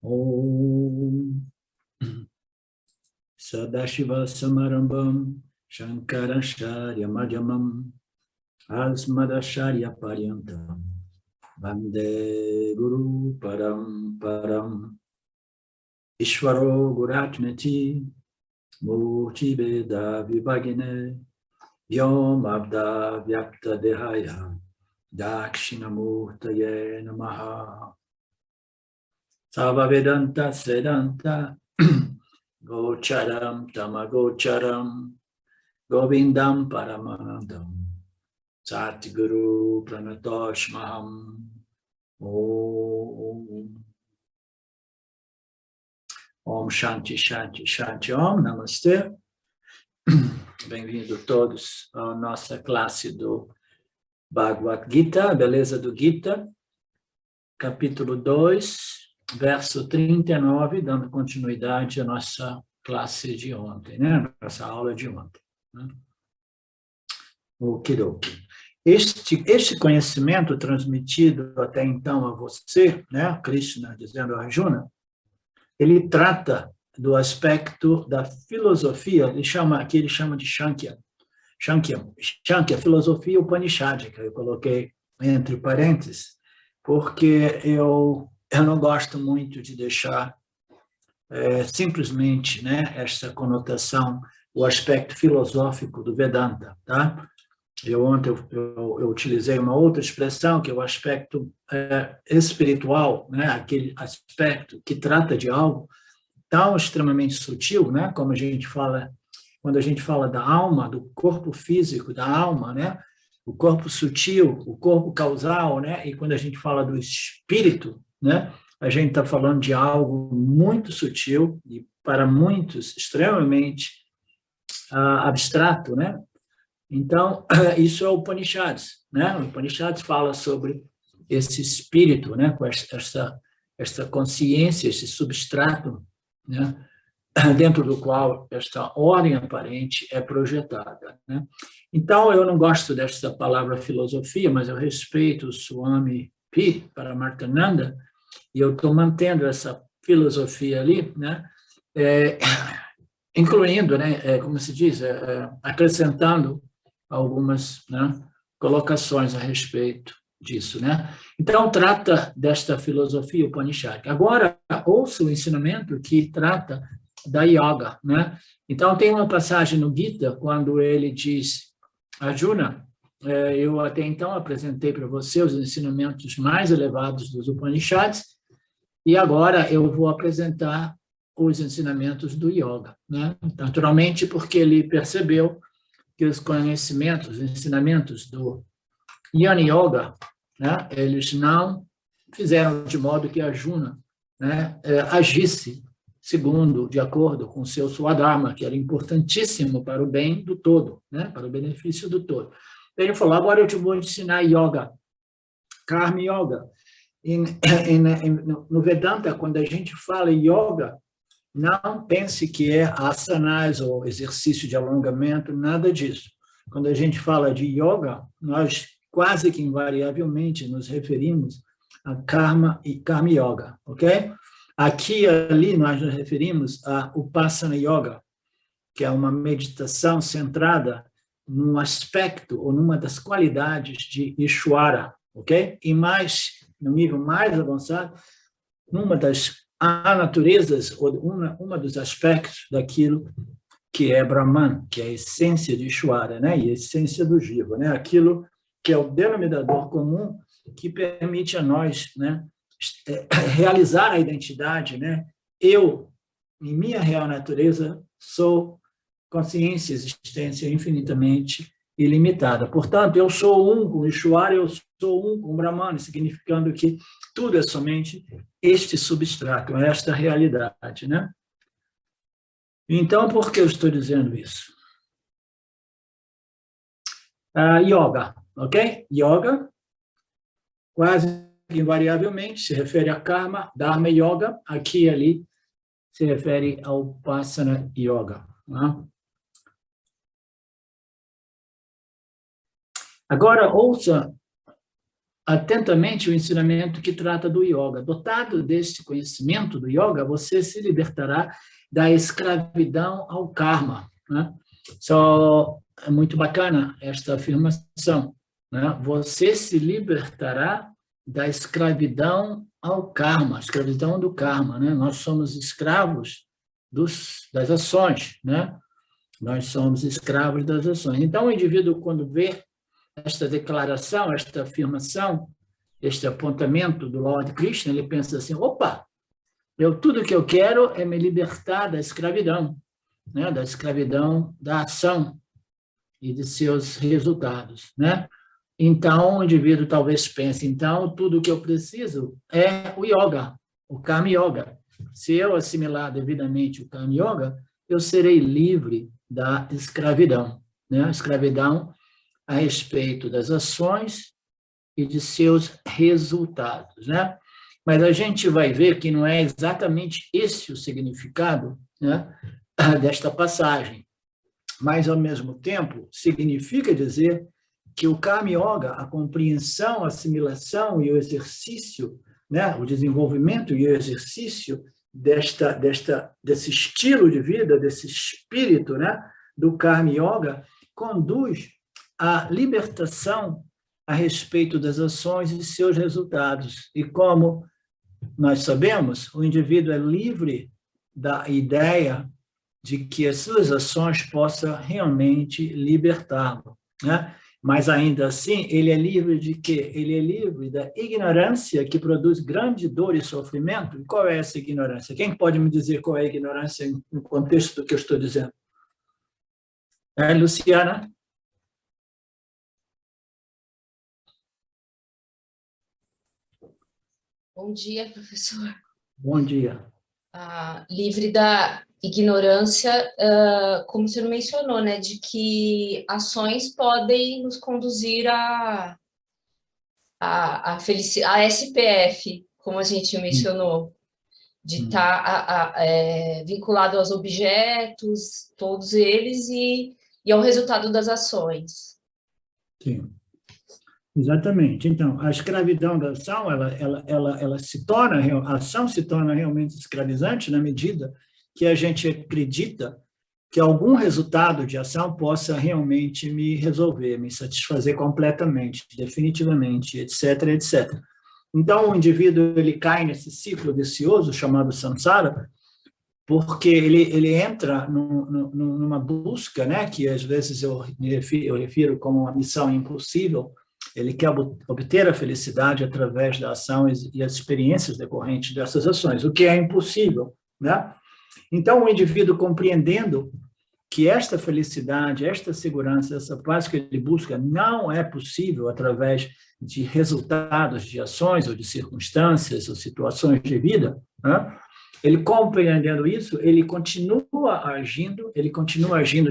Om Sadashiva Samarambam Shankaracharya Madhyamam Asmadacharya Paryantam Vande Guru Paramparam Ishvaro Guratmeti Murti Veda Vibhagine Yom Abda Vyakta Dehaya Dakshinamurtaye Namaha Sava Vedanta Sedanta Gocharam Tamagocharam Govindam Paramanandam Satguru Pranatoshmaham Om Om Shanti Shanti Shanti Om Namastê. Bem-vindos todos à nossa classe do Bhagavad Gita, a beleza do Gita, capítulo 2, verso 39, dando continuidade à nossa classe de ontem, né? Nossa aula de ontem. Né? Okidoki. Este conhecimento transmitido até então a você, né? Krishna dizendo a Arjuna, ele trata do aspecto da filosofia, que ele chama de Shankya, filosofia Upanishadica, eu coloquei entre parênteses, porque eu não gosto muito de deixar simplesmente, né, essa conotação, o aspecto filosófico do Vedanta, tá? Ontem eu utilizei uma outra expressão, que é o aspecto espiritual, né, aquele aspecto que trata de algo tão extremamente sutil, né, como a gente fala, quando a gente fala da alma, do corpo físico, da alma, né, o corpo sutil, o corpo causal, né, e quando a gente fala do espírito, né, a gente está falando de algo muito sutil e para muitos extremamente abstrato, né? Então, isso é o Upanishads, né? O Upanishads fala sobre esse espírito, né? Com essa consciência, esse substrato, né? Dentro do qual esta ordem aparente é projetada, né? Então, eu não gosto dessa palavra filosofia, mas eu respeito o Swami P. Paramarthananda, e eu estou mantendo essa filosofia ali, né? Incluindo, né? Como se diz, acrescentando algumas, né, colocações a respeito disso, né? Então, trata desta filosofia Upanishadica. Agora, ouça o ensinamento que trata da yoga, né? Então, tem uma passagem no Gita, quando ele diz, Arjuna, eu até então apresentei para você os ensinamentos mais elevados dos Upanishads, e agora eu vou apresentar os ensinamentos do yoga, né? Naturalmente, porque ele percebeu que os conhecimentos, os ensinamentos do Jnana Yoga, né, eles não fizeram de modo que Arjuna, né, agisse de acordo com o seu Swadharma, que era importantíssimo para o bem do todo, né, para o benefício do todo. Ele falou, agora eu te vou ensinar Yoga, Karma Yoga. No Vedanta, quando a gente fala Yoga, não pense que é asanas ou exercício de alongamento, nada disso. Quando a gente fala de yoga, nós quase que invariavelmente nos referimos a karma e karma yoga, ok? Aqui e ali nós nos referimos a upasana yoga, que é uma meditação centrada num aspecto ou numa das qualidades de Ishvara, ok? E mais, no nível mais avançado, numa das naturezas, ou uma dos aspectos daquilo que é Brahman, que é a essência de Ishvara, né? E a essência do Jiva, né? Aquilo que é o denominador comum que permite a nós, né, realizar a identidade, né? Eu, em minha real natureza, sou consciência, existência infinitamente ilimitada. Portanto, eu sou um com Ishvara, eu sou um com Brahman, significando que tudo é somente este substrato, esta realidade, né? Então, por que eu estou dizendo isso? Yoga, ok? Yoga, quase invariavelmente, se refere a Karma, Dharma Yoga, aqui e ali se refere ao Upasana Yoga. Né? Agora, ouça atentamente o ensinamento que trata do yoga. Dotado deste conhecimento do yoga, você se libertará da escravidão ao karma, né? Só é muito bacana esta afirmação, né? Você se libertará da escravidão ao karma, escravidão do karma, né? Nós somos escravos das ações, né? Nós somos escravos das ações. Então, o indivíduo, quando vê esta declaração, esta afirmação, este apontamento do Lord Krishna, ele pensa assim, opa, tudo que eu quero é me libertar da escravidão, né? Da escravidão da ação e de seus resultados, né? Então, o indivíduo talvez pense, então, tudo que eu preciso é o yoga, o Karma Yoga. Se eu assimilar devidamente o Karma Yoga, eu serei livre da escravidão, né? A escravidão a respeito das ações e de seus resultados, né? Mas a gente vai ver que não é exatamente esse o significado, né, desta passagem. Mas, ao mesmo tempo, significa dizer que o Karma Yoga, a compreensão, a assimilação e o exercício, né, o desenvolvimento e o exercício desse estilo de vida, desse espírito, né, do Karma Yoga, conduz à libertação a respeito das ações e seus resultados. E como nós sabemos, o indivíduo é livre da ideia de que as suas ações possam realmente libertá-lo, né? Mas, ainda assim, ele é livre de quê? Ele é livre da ignorância que produz grande dor e sofrimento. E qual é essa ignorância? Quem pode me dizer qual é a ignorância no contexto do que eu estou dizendo? Luciana? Bom dia, professor. Bom dia. Livre da ignorância, como o senhor mencionou, né, de que ações podem nos conduzir a SPF, como a gente mencionou, de estar vinculado aos objetos, todos eles, e ao resultado das ações. Sim. Exatamente. Então, a escravidão da ação, ela se torna, a ação se torna realmente escravizante na medida que a gente acredita que algum resultado de ação possa realmente me resolver, me satisfazer completamente, definitivamente, etc., etc. Então, o indivíduo ele cai nesse ciclo vicioso chamado samsara, porque ele entra numa busca, né, que às vezes eu refiro como uma missão impossível. Ele quer obter a felicidade através da ação e as experiências decorrentes dessas ações, o que é impossível, né? Então, o indivíduo compreendendo que esta felicidade, esta segurança, essa paz que ele busca não é possível através de resultados de ações ou de circunstâncias ou situações de vida, né? Ele compreendendo isso, ele continua agindo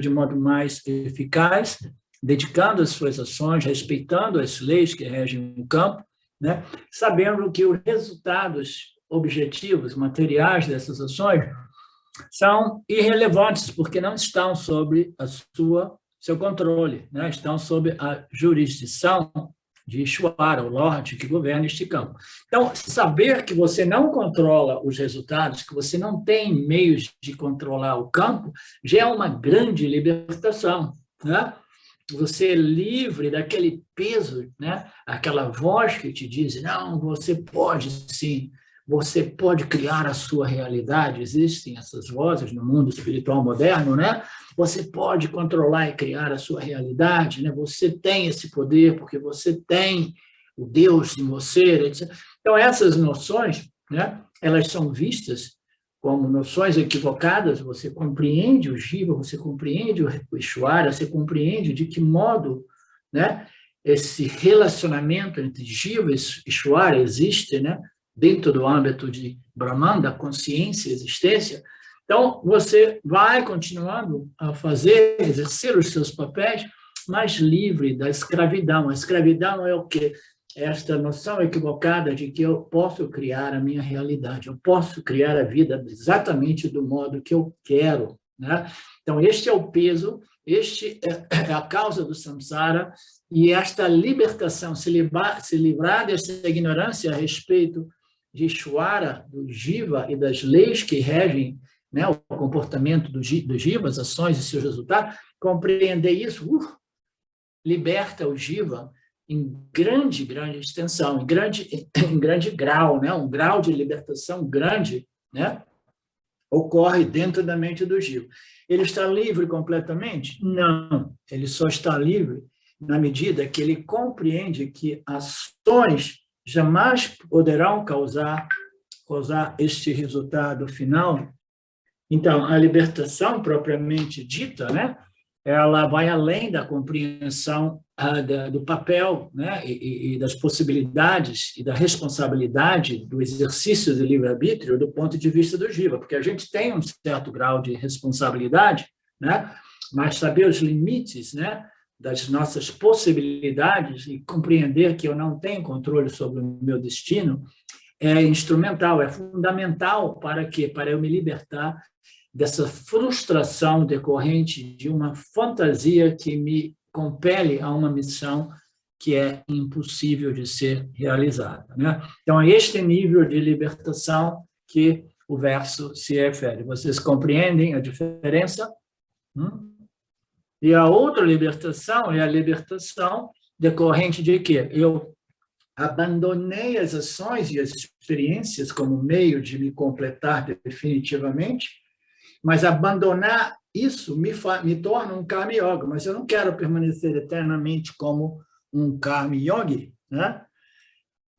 de modo mais eficaz, dedicando as suas ações, respeitando as leis que regem o campo, né? Sabendo que os resultados objetivos, materiais dessas ações são irrelevantes, porque não estão sob seu controle, né? Estão sob a jurisdição de Ishvara, o Lorde que governa este campo. Então, saber que você não controla os resultados, que você não tem meios de controlar o campo, já é uma grande libertação, né? Você é livre daquele peso, né? Aquela voz que te diz, não, você pode sim, você pode criar a sua realidade. Existem essas vozes no mundo espiritual moderno, né? Você pode controlar e criar a sua realidade, né? Você tem esse poder porque você tem o Deus em você, etc. Então, essas noções, né? Elas são vistas como noções equivocadas. Você compreende o Jiva, você compreende o Ishvara, você compreende de que modo, né, esse relacionamento entre Jiva e Ishvara existe, né, dentro do âmbito de Brahman, da consciência e existência. Então, você vai continuando a exercer os seus papéis, mas livre da escravidão. A escravidão é o quê? Esta noção equivocada de que eu posso criar a minha realidade, eu posso criar a vida exatamente do modo que eu quero, né? Então, este é o peso, este é a causa do samsara, E esta libertação, se livrar dessa ignorância a respeito de Ishvara, do Jiva e das leis que regem, né, o comportamento do Jiva, as ações e seus resultados, compreender isso, liberta o Jiva em grande extensão, em grande grau, né, um grau de libertação grande, né, ocorre dentro da mente do Jiva. Ele está livre completamente? Não, ele só está livre na medida que ele compreende que ações jamais poderão causar este resultado final. Então, a libertação propriamente dita, né, ela vai além da compreensão do papel, né, e das possibilidades e da responsabilidade do exercício do livre-arbítrio do ponto de vista do Jiva, porque a gente tem um certo grau de responsabilidade, né, mas saber os limites, né, das nossas possibilidades e compreender que eu não tenho controle sobre o meu destino é instrumental, é fundamental para quê? Para eu me libertar dessa frustração decorrente de uma fantasia que me compele a uma missão que é impossível de ser realizada, né? Então, é este nível de libertação que o verso se refere. Vocês compreendem a diferença? E a outra libertação é a libertação decorrente de quê? Eu abandonei as ações e as experiências como meio de me completar definitivamente, mas abandonar isso me torna um karma yoga, mas eu não quero permanecer eternamente como um karma yogi, né?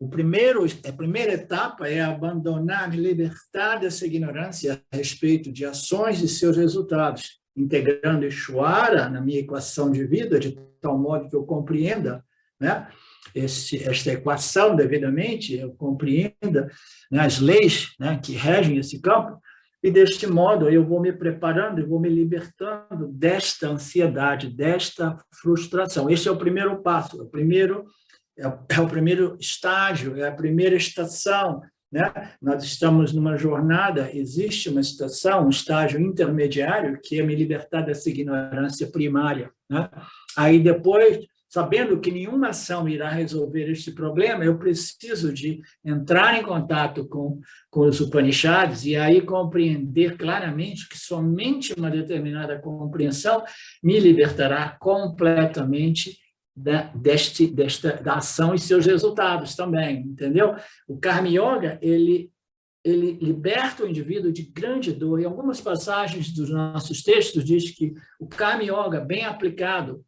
A primeira etapa é abandonar, me libertar dessa ignorância a respeito de ações e seus resultados, integrando Ishvara na minha equação de vida, de tal modo que eu compreenda, né, esta equação devidamente, eu compreenda, né, as leis, né, que regem esse campo, e deste modo eu vou me preparando e vou me libertando desta ansiedade, desta frustração. Este é o primeiro passo, é o primeiro estágio, é a primeira estação, né? Nós estamos numa jornada, existe uma estação, um estágio intermediário, que é me libertar dessa ignorância primária, né? Aí depois, sabendo que nenhuma ação irá resolver este problema, eu preciso de entrar em contato com os Upanishads e aí compreender claramente que somente uma determinada compreensão me libertará completamente da ação e seus resultados também, entendeu? O Karma Yoga, ele liberta o indivíduo de grande dor. Em algumas passagens dos nossos textos diz que o Karma Yoga, bem aplicado,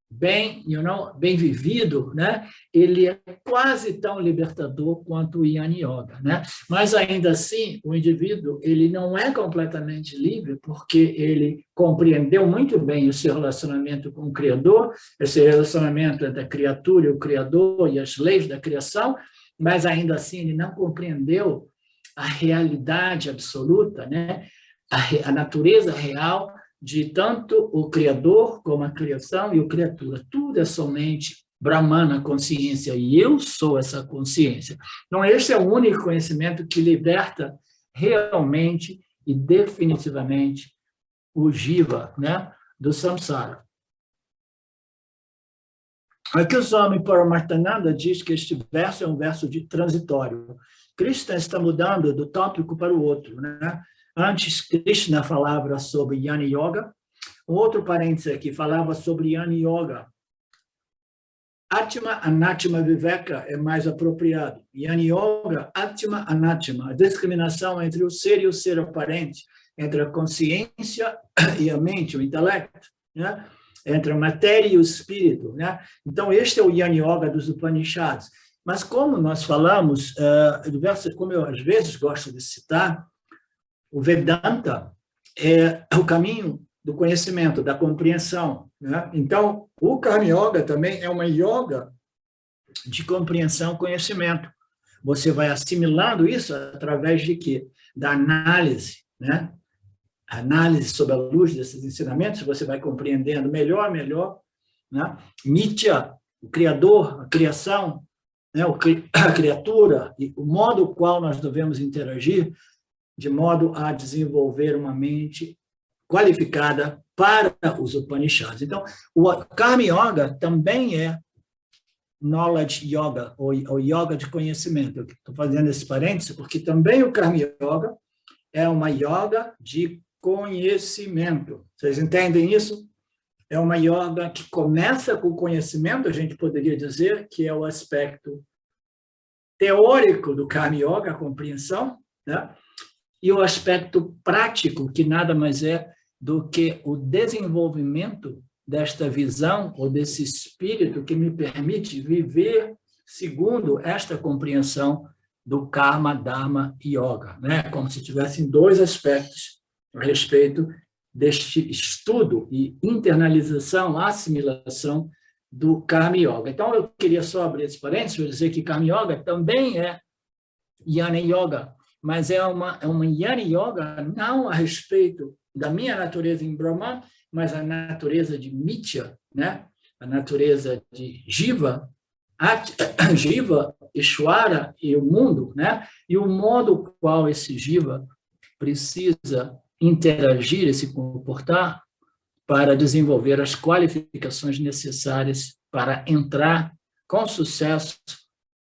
bem vivido, né? Ele é quase tão libertador quanto o Jnana Yoga, né? Mas ainda assim, o indivíduo ele não é completamente livre porque ele compreendeu muito bem o seu relacionamento com o Criador, esse relacionamento entre a criatura e o Criador e as leis da criação, mas ainda assim ele não compreendeu a realidade absoluta, né? A natureza real de tanto o Criador como a criação e o criatura. Tudo é somente Brahmana, consciência, e eu sou essa consciência. Então, esse é o único conhecimento que liberta realmente e definitivamente o Jiva, né, do samsara. Aqui o Swami Paramarthananda diz que este verso é um verso transitório. Krishna está mudando do tópico para o outro, né? Antes, Krishna falava sobre Jnana Yoga. Um outro parênteses aqui falava sobre Jnana Yoga. Atma, Anatma, Viveka é mais apropriado. Jnana Yoga, Atma, Anatma. A discriminação entre o ser e o ser aparente, entre a consciência e a mente, o intelecto, né? Entre a matéria e o espírito, né? Então, este é o Jnana Yoga dos Upanishads. Mas como nós falamos, como eu às vezes gosto de citar, o Vedanta é o caminho do conhecimento, da compreensão, né? Então, o Karma Yoga também é uma yoga de compreensão, conhecimento. Você vai assimilando isso através de quê? Da análise, né? A análise sob a luz desses ensinamentos, você vai compreendendo melhor, né? Nitya, o Criador, a criação, né? A criatura, e o modo qual nós devemos interagir de modo a desenvolver uma mente qualificada para os Upanishads. Então, o Karma Yoga também é knowledge yoga, ou yoga de conhecimento. Eu estou fazendo esse parênteses porque também o Karma Yoga é uma yoga de conhecimento. Vocês entendem isso? É uma yoga que começa com o conhecimento, a gente poderia dizer que é o aspecto teórico do Karma Yoga, a compreensão, né? E o aspecto prático, que nada mais é do que o desenvolvimento desta visão ou desse espírito que me permite viver segundo esta compreensão do Karma, Dharma e Yoga, né? Como se tivessem dois aspectos a respeito deste estudo e internalização, assimilação do Karma Yoga. Então, eu queria só abrir esse parênteses para dizer que Karma Yoga também é Jnana Yoga, mas é uma Jnana Yoga não a respeito da minha natureza em Brahman, mas a natureza de Mitya, né? A natureza de Jiva, Jiva, Ishvara e o mundo, né? E o modo qual esse Jiva precisa interagir e se comportar para desenvolver as qualificações necessárias para entrar com sucesso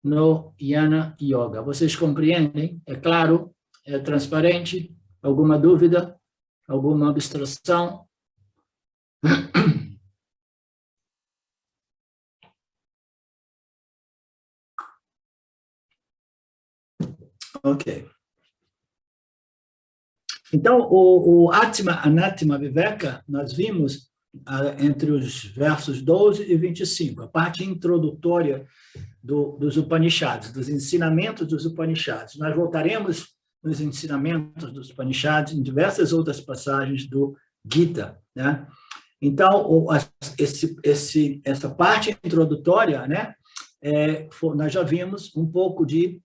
no Jnana Yoga. Vocês compreendem? É claro? É transparente? Alguma dúvida? Alguma abstração? Ok. Então, o Atma, Anatma, Viveka, nós vimos entre os versos 12 e 25, a parte introdutória dos Upanishads, dos ensinamentos dos Upanishads. Nós voltaremos nos ensinamentos dos Upanishads em diversas outras passagens do Gita, né? Então, essa parte introdutória, né, nós já vimos um pouco de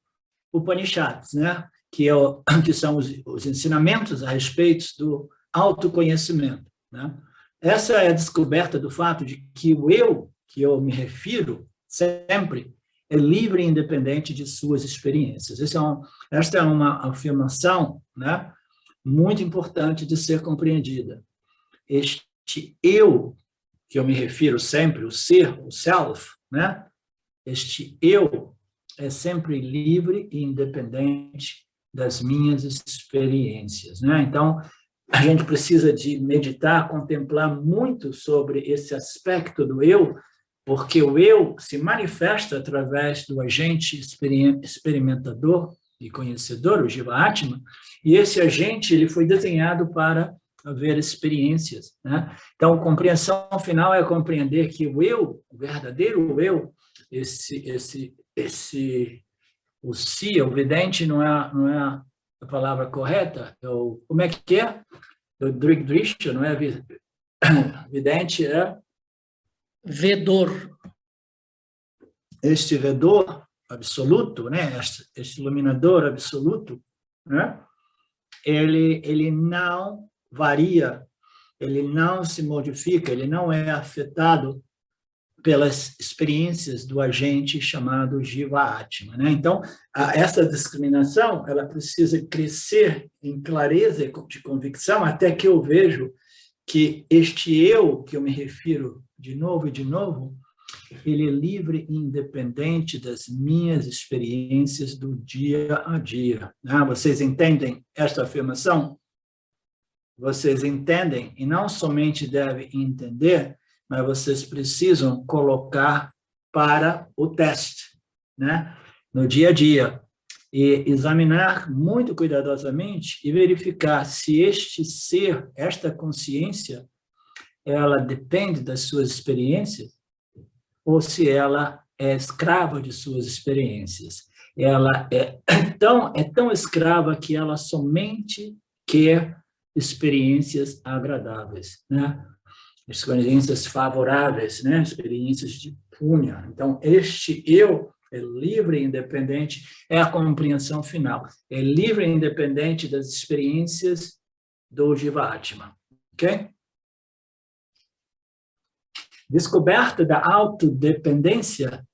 Upanishads, né, que são os ensinamentos a respeito do autoconhecimento, né? Essa é a descoberta do fato de que o eu, que eu me refiro sempre, é livre e independente de suas experiências. Esta é uma afirmação, né, muito importante de ser compreendida. Este eu, que eu me refiro sempre, o ser, o self, né, este eu é sempre livre e independente das minhas experiências, né? Então, a gente precisa de meditar, contemplar muito sobre esse aspecto do eu, porque o eu se manifesta através do agente experimentador e conhecedor, o Jiva Atma, e esse agente ele foi desenhado para haver experiências, né? Então, a compreensão final é compreender que o eu, o verdadeiro eu, o si, o vidente não é a palavra correta, como é que é? O Drigdrisha, não é? Vidente é? Vedor. Este vedor absoluto, né? Este iluminador absoluto, né? Ele não varia, ele não se modifica, ele não é afetado pelas experiências do agente chamado Jiva Atma, né? Então, essa discriminação, ela precisa crescer em clareza de convicção até que eu vejo que este eu, que eu me refiro de novo e de novo, ele é livre e independente das minhas experiências do dia a dia, né? Vocês entendem esta afirmação? Vocês entendem e não somente devem entender, mas vocês precisam colocar para o teste, né? No dia a dia, e examinar muito cuidadosamente e verificar se este ser, esta consciência, ela depende das suas experiências ou se ela é escrava de suas experiências. Ela é tão escrava que ela somente quer experiências agradáveis, né? Experiências favoráveis, né? Experiências de punha. Então, este eu é livre e independente, é a compreensão final. É livre e independente das experiências do Jiva Atma. Ok? Descoberta da autodependência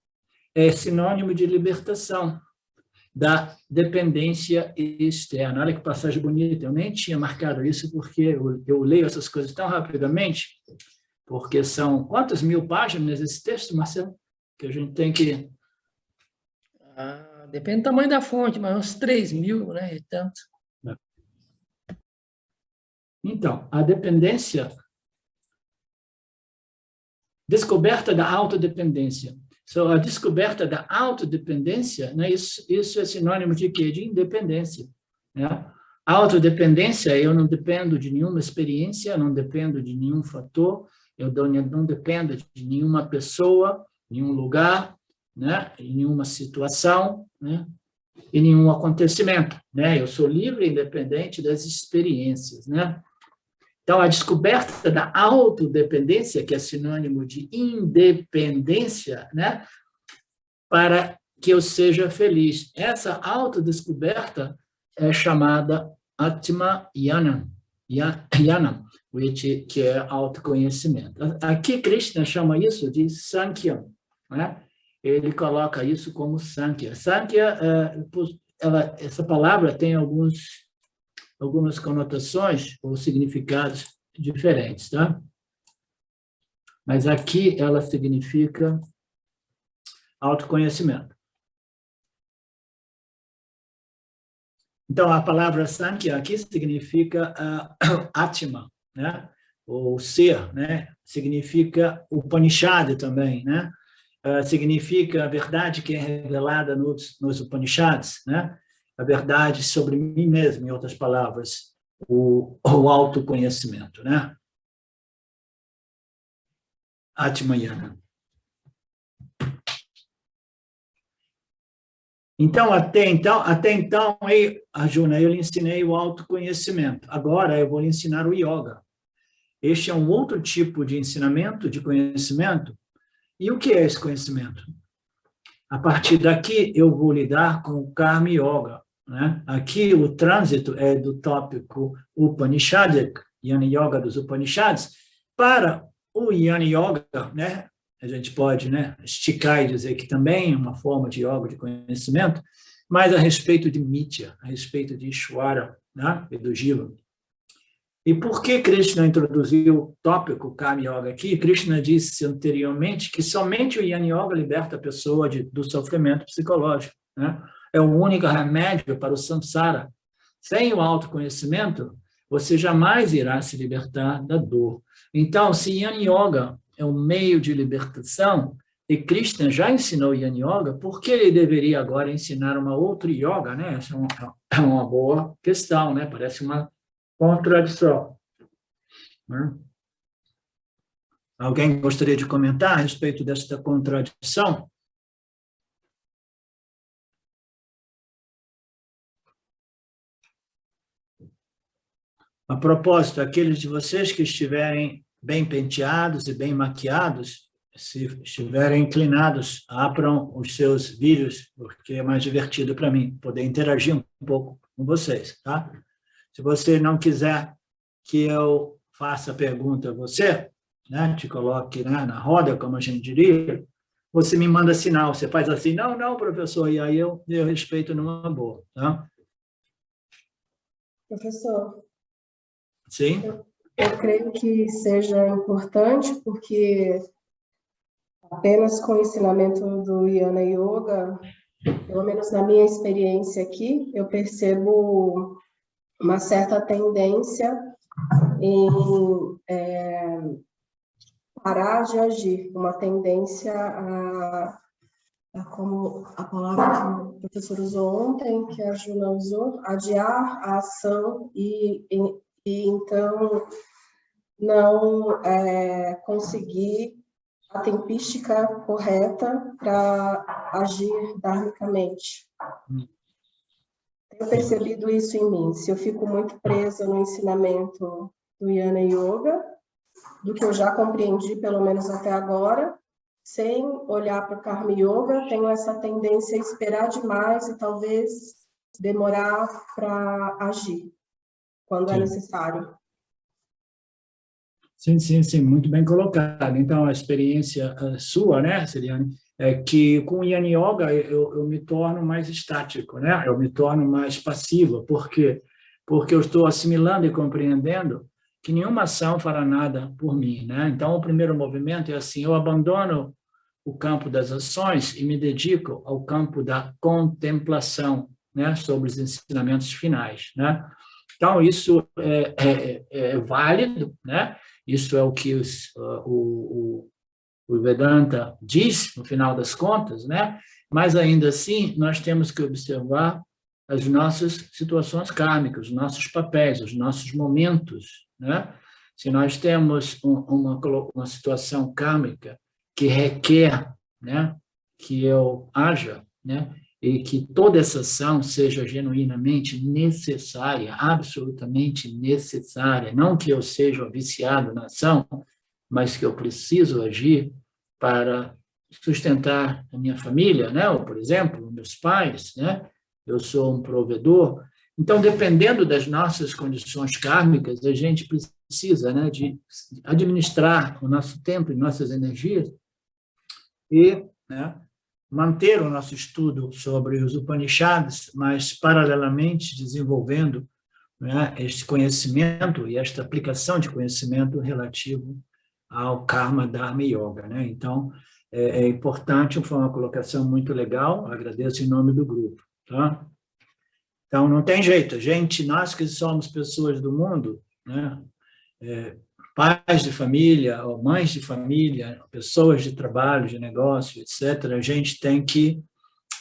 é sinônimo de libertação da dependência externa. Olha que passagem bonita, eu nem tinha marcado isso porque eu leio essas coisas tão rapidamente, porque são quantas mil páginas esse texto, Marcelo? Que a gente tem que... Depende do tamanho da fonte, mas uns 3.000, né? E tanto. Então, a dependência... Descoberta da autodependência. So, a descoberta da autodependência, né, isso é sinônimo de quê? De independência. Né? Autodependência, eu não dependo de nenhuma experiência, não dependo de nenhum fator, eu não dependo de nenhuma pessoa, nenhum lugar, né, nenhuma situação, né, e nenhum acontecimento. Né? Eu sou livre e independente das experiências. Né? Então, a descoberta da autodependência, que é sinônimo de independência, né, para que eu seja feliz. Essa autodescoberta é chamada Atma Yanam, que é autoconhecimento. Aqui, Krishna chama isso de Sankhya, né? Ele coloca isso como Sankhya. Sankhya, essa palavra tem algumas conotações ou significados diferentes, tá? Mas aqui ela significa autoconhecimento. Então, a palavra Sankhya aqui significa Atma, né? Ou ser, né? Significa Upanishad também, né? Significa a verdade que é revelada nos Upanishads, né? A verdade sobre mim mesmo, em outras palavras, o autoconhecimento, né? Atmayana. Então, até então, Arjuna, eu lhe ensinei o autoconhecimento. Agora eu vou lhe ensinar o yoga. Este é um outro tipo de ensinamento, de conhecimento. E o que é esse conhecimento? A partir daqui, eu vou lidar com o Karma Yoga. Né? Aqui, o trânsito é do tópico Upanishadic, Yana Yoga dos Upanishads, para o Yana Yoga, né? A gente pode, né, esticar e dizer que também é uma forma de yoga de conhecimento, mas a respeito de Mitya, a respeito de Ishvara, né, e do Jiva. E por que Krishna introduziu o tópico Karma Yoga aqui? Krishna disse anteriormente que somente o Yana Yoga liberta a pessoa do sofrimento psicológico. Né? É o único remédio para o samsara. Sem o autoconhecimento, você jamais irá se libertar da dor. Então, se Yana Yoga é um meio de libertação, e Krishna já ensinou Yana Yoga, por que ele deveria agora ensinar uma outra yoga? Né? Essa é uma boa questão, né? Parece uma contradição. Né? Alguém gostaria de comentar a respeito desta contradição? A propósito, aqueles de vocês que estiverem bem penteados e bem maquiados, se estiverem inclinados, abram os seus vídeos, porque é mais divertido para mim poder interagir um pouco com vocês, tá? Se você não quiser que eu faça a pergunta a você, né, te coloque, né, na roda, como a gente diria, você me manda sinal, você faz assim, não, professor, e aí eu respeito numa boa, tá? Professor, sim? Eu creio que seja importante, porque apenas com o ensinamento do Yana Yoga, pelo menos na minha experiência aqui, eu percebo uma certa tendência em parar de agir, uma tendência como a palavra que o professor usou ontem, que a Juna usou, adiar a ação e então não conseguir a tempística correta para agir dharmicamente. Tenho percebido isso em mim. Se eu fico muito presa no ensinamento do Yana Yoga, do que eu já compreendi, pelo menos até agora, sem olhar para o Karma Yoga, tenho essa tendência a esperar demais e talvez demorar para agir, quando é necessário. Sim, muito bem colocado. Então, a experiência sua, né, Celiane, é que com o Yana Yoga eu me torno mais estático, né? Eu me torno mais passivo. Por quê? Porque eu estou assimilando e compreendendo que nenhuma ação fará nada por mim, né? Então, o primeiro movimento é assim, eu abandono o campo das ações e me dedico ao campo da contemplação, né, sobre os ensinamentos finais, né? Então, isso é válido, né? Isso é o que o Vedanta diz, no final das contas, né? Mas, ainda assim, nós temos que observar as nossas situações kármicas, os nossos papéis, os nossos momentos, né? Se nós temos uma situação kármica que requer, né, que eu haja, né, e que toda essa ação seja genuinamente necessária, absolutamente necessária, não que eu seja viciado na ação, mas que eu preciso agir para sustentar a minha família, né, ou, por exemplo, meus pais, né, eu sou um provedor. Então, dependendo das nossas condições kármicas, a gente precisa, né, de administrar o nosso tempo e nossas energias e, né, manter o nosso estudo sobre os Upanishads, mas, paralelamente, desenvolvendo, né, este conhecimento e esta aplicação de conhecimento relativo ao Karma, Dharma e Yoga, né? Então, é importante, foi uma colocação muito legal, agradeço em nome do grupo, tá? Então, não tem jeito, nós que somos pessoas do mundo, né, pais de família, ou mães de família, pessoas de trabalho, de negócio, etc., a gente tem que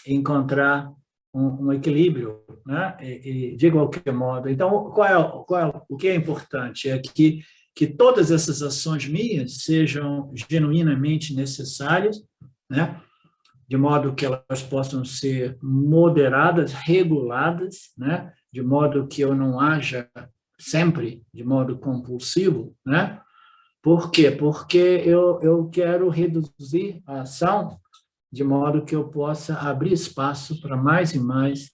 encontrar um equilíbrio, né, e de qualquer modo. Então, o que é importante é que todas essas ações minhas sejam genuinamente necessárias, né, de modo que elas possam ser moderadas, reguladas, né? De modo que eu não haja sempre de modo compulsivo, né? Por quê? Porque eu quero reduzir a ação de modo que eu possa abrir espaço para mais e mais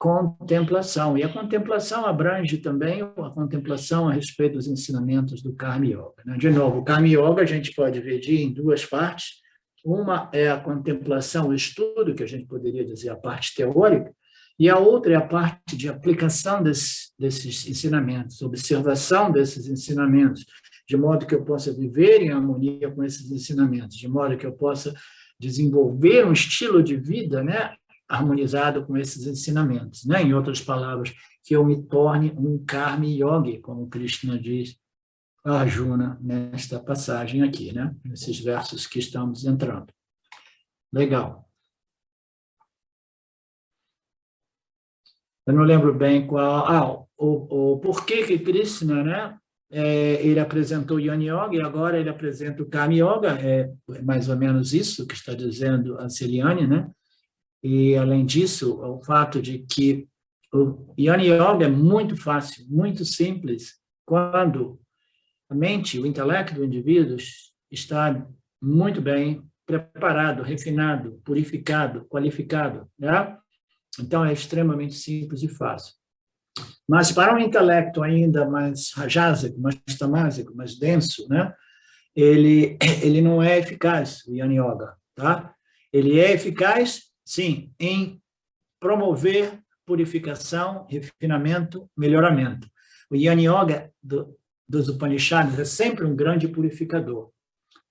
contemplação. E a contemplação abrange também a contemplação a respeito dos ensinamentos do Karma Yoga, né? De novo, o Karma Yoga a gente pode dividir em duas partes. Uma é a contemplação, o estudo, que a gente poderia dizer a parte teórica, e a outra é a parte de aplicação desses ensinamentos, observação desses ensinamentos, de modo que eu possa viver em harmonia com esses ensinamentos, de modo que eu possa desenvolver um estilo de vida, né, harmonizado com esses ensinamentos, né? Em outras palavras, que eu me torne um Karma Yogi, como Krishna diz a Arjuna nesta passagem aqui, né? Nesses versos que estamos entrando. Legal. Eu não lembro bem qual... o porquê que Krishna, né? Ele apresentou o Jnana Yoga e agora ele apresenta o Karma Yoga, é mais ou menos isso que está dizendo a Celiane, né? E, além disso, o fato de que o Jnana Yoga é muito fácil, muito simples, quando a mente, o intelecto do indivíduo está muito bem preparado, refinado, purificado, qualificado, né? Então, é extremamente simples e fácil. Mas, para um intelecto ainda mais rajásico, mais tamásico, mais denso, né? Ele não é eficaz, o Jnana Yoga, tá? Ele é eficaz, sim, em promover purificação, refinamento, melhoramento. O Jnana Yoga dos Upanishads é sempre um grande purificador,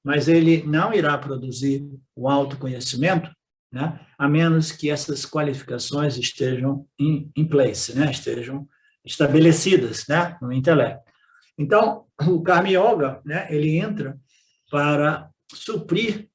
mas ele não irá produzir o autoconhecimento, né, a menos que essas qualificações estejam em place, né, estejam estabelecidas, né, no intelecto. Então, o Karma Yoga, né, ele entra para suprir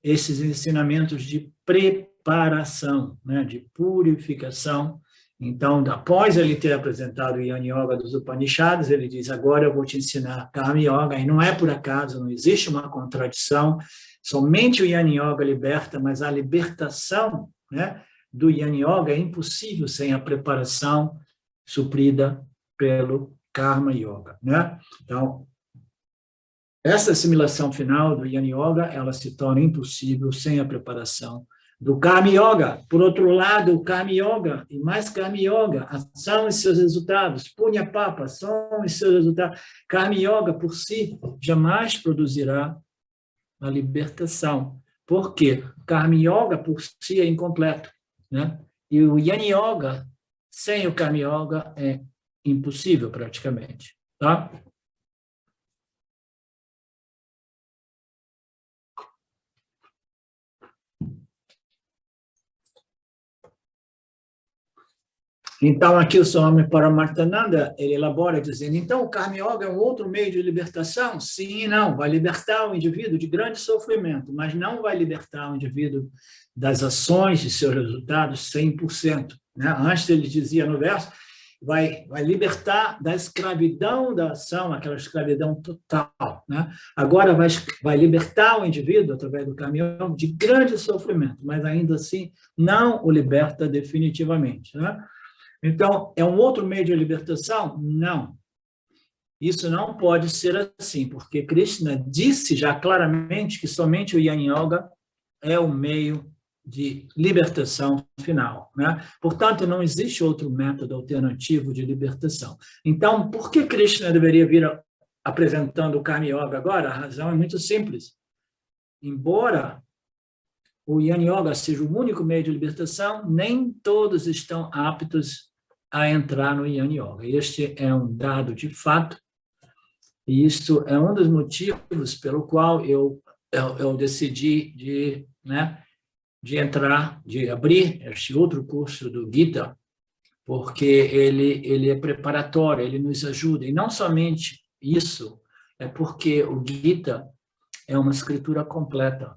esses ensinamentos de preparação, né, de purificação. Então, após ele ter apresentado o Jnana Yoga dos Upanishads, ele diz, agora eu vou te ensinar Karma Yoga, e não é por acaso, não existe uma contradição, somente o Jnana Yoga liberta, mas a libertação, né, do Jnana Yoga é impossível sem a preparação suprida pelo Karma Yoga, né? Então, essa assimilação final do Jnana Yoga, ela se torna impossível sem a preparação do Karma Yoga. Por outro lado, o Karma Yoga, e mais Karma Yoga, ação e seus resultados, Punya Papa, ação e seus resultados. Karma Yoga, por si, jamais produzirá a libertação. Por quê? O Karma Yoga, por si, é incompleto, né? E o Jnana Yoga, sem o Karma Yoga, é impossível, praticamente, tá? Então, aqui o Swami Paramarthananda, ele elabora dizendo, então o Karma Yoga é um outro meio de libertação? Sim e não, vai libertar o indivíduo de grande sofrimento, mas não vai libertar o indivíduo das ações e seus resultados 100%. Né? Antes ele dizia no verso, vai libertar da escravidão da ação, aquela escravidão total. Né? Agora vai libertar o indivíduo, através do caminho, de grande sofrimento, mas ainda assim não o liberta definitivamente. Né? Então, é um outro meio de libertação? Não. Isso não pode ser assim, porque Krishna disse já claramente que somente o Jnana Yoga é o meio de libertação final. Né? Portanto, não existe outro método alternativo de libertação. Então, por que Krishna deveria vir apresentando o Karma Yoga agora? A razão é muito simples. Embora o Jnana Yoga seja o único meio de libertação, nem todos estão aptos a entrar no Jnana Yoga. Este é um dado de fato, e isso é um dos motivos pelo qual eu decidi de entrar, de abrir este outro curso do Gita, porque ele é preparatório, ele nos ajuda. E não somente isso, é porque o Gita é uma escritura completa,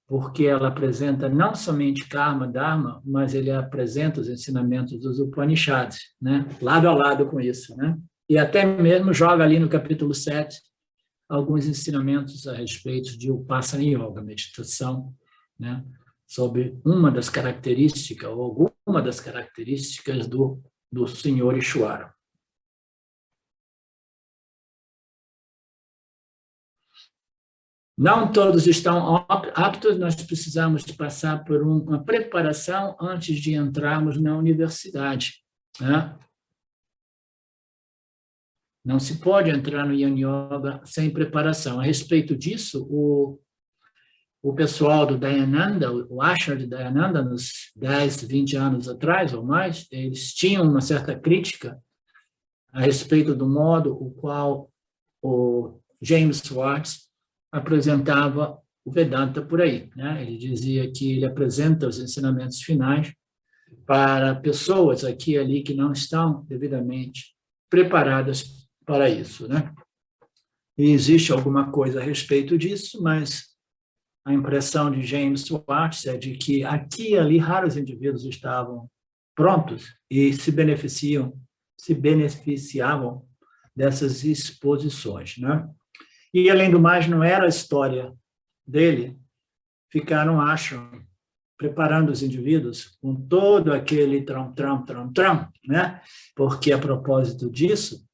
porque ela apresenta não somente Karma, Dharma, mas ele apresenta os ensinamentos dos Upanishads, né? Lado a lado com isso. Né? E até mesmo joga ali no capítulo 7 alguns ensinamentos a respeito de Upasana Yoga, meditação, né? Sobre uma das características, ou alguma das características do Senhor Ishvara. Não todos estão aptos, nós precisamos passar por uma preparação antes de entrarmos na universidade. Né? Não se pode entrar no Jnana Yoga sem preparação. A respeito disso, o pessoal do Dayananda, o Ashram de Dayananda, nos 10, 20 anos atrás ou mais, eles tinham uma certa crítica a respeito do modo o qual o James Schwartz apresentava o Vedanta por aí. Né? Ele dizia que ele apresenta os ensinamentos finais para pessoas aqui e ali que não estão devidamente preparadas para isso. Né? E existe alguma coisa a respeito disso, mas a impressão de James Schwartz é de que aqui e ali raros indivíduos estavam prontos e se beneficiavam dessas exposições. Né? E, além do mais, não era a história dele ficar no ashram, preparando os indivíduos com todo aquele tram, né? Porque, a propósito disso,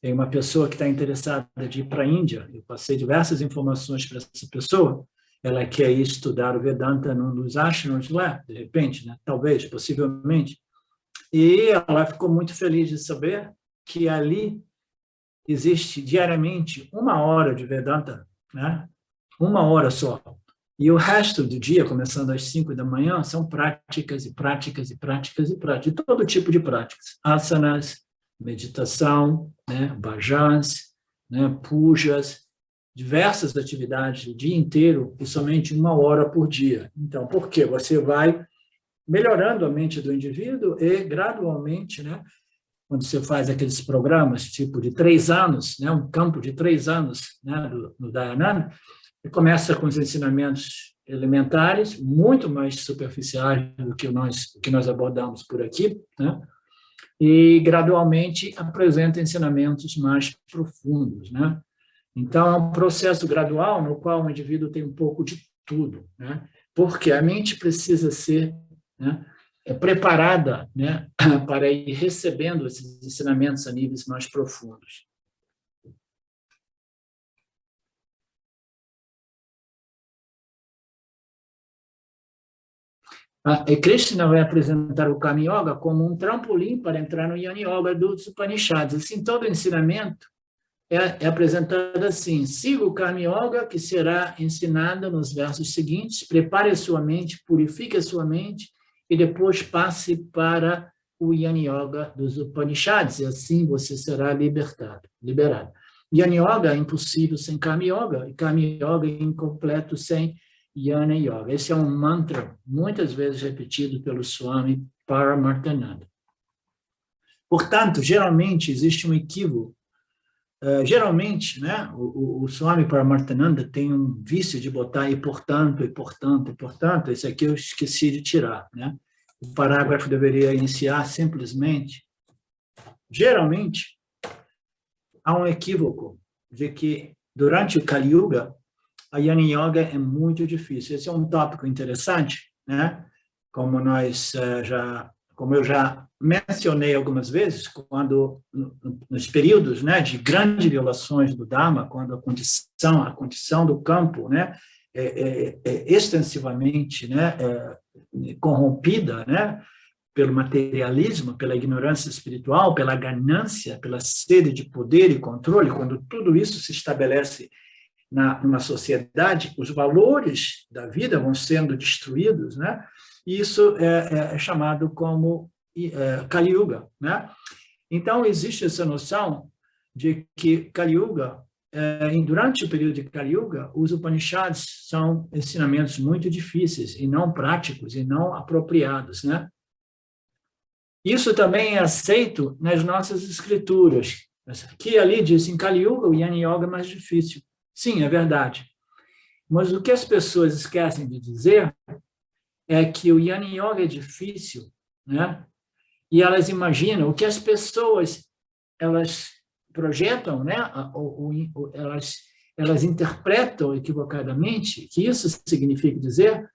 tem uma pessoa que está interessada de ir para a Índia, eu passei diversas informações para essa pessoa, ela quer ir estudar o Vedanta num dos ashrams lá, de repente, né? Talvez, possivelmente, e ela ficou muito feliz de saber que ali existe diariamente 1 hora de Vedanta, né? 1 hora só. E o resto do dia, começando às 5 da manhã, são práticas e práticas e práticas e práticas, de todo tipo de práticas. Asanas, meditação, né? Bhajans, né? Pujas, diversas atividades o dia inteiro e somente 1 hora por dia. Então, por quê? Você vai melhorando a mente do indivíduo e, gradualmente, né? Quando você faz aqueles programas tipo de 3 anos, né, um campo de 3 anos, né, do Dayananda, e começa com os ensinamentos elementares, muito mais superficiais do que nós abordamos por aqui, né, e gradualmente apresenta ensinamentos mais profundos. Né. Então, é um processo gradual no qual o indivíduo tem um pouco de tudo, né, porque a mente precisa ser, né, preparada, né, para ir recebendo esses ensinamentos a níveis mais profundos. E Krishna vai apresentar o Karma Yoga como um trampolim para entrar no Jnana Yoga dos Upanishads. Assim, todo ensinamento é apresentado assim: siga o Karma Yoga que será ensinado nos versos seguintes, prepare a sua mente, purifique a sua mente, e depois passe para o Jnana Yoga dos Upanishads, e assim você será liberado. Jnana Yoga é impossível sem Karma Yoga, e Karma Yoga é incompleto sem Jnana Yoga. Esse é um mantra muitas vezes repetido pelo Swami Paramarthananda. Portanto, geralmente existe um equívoco. Geralmente, né, o Swami Paramarthananda tem um vício de botar e portanto, e portanto, e portanto. Esse aqui eu esqueci de tirar, né? O parágrafo deveria iniciar simplesmente. Geralmente, há um equívoco de que, durante o Kali Yuga, a Yana Yoga é muito difícil. Esse é um tópico interessante, né? Como eu já mencionei algumas vezes, quando nos períodos, né, de grandes violações do Dharma, quando a condição do campo, né, é extensivamente, né, corrompida, né, pelo materialismo, pela ignorância espiritual, pela ganância, pela sede de poder e controle, quando tudo isso se estabelece numa sociedade, os valores da vida vão sendo destruídos, né? E isso é chamado como Kali Yuga, né? Então, existe essa noção de que Kali Yuga, durante o período de Kali Yuga, os Upanishads são ensinamentos muito difíceis e não práticos e não apropriados, né? Isso também é aceito nas nossas escrituras, que ali diz, em Kali Yuga, o Yana Yoga é mais difícil. Sim, é verdade. Mas o que as pessoas esquecem de dizer é que o Yana Yoga é difícil, né? E elas imaginam o que as pessoas elas projetam, né? Elas interpretam equivocadamente, que isso significa dizer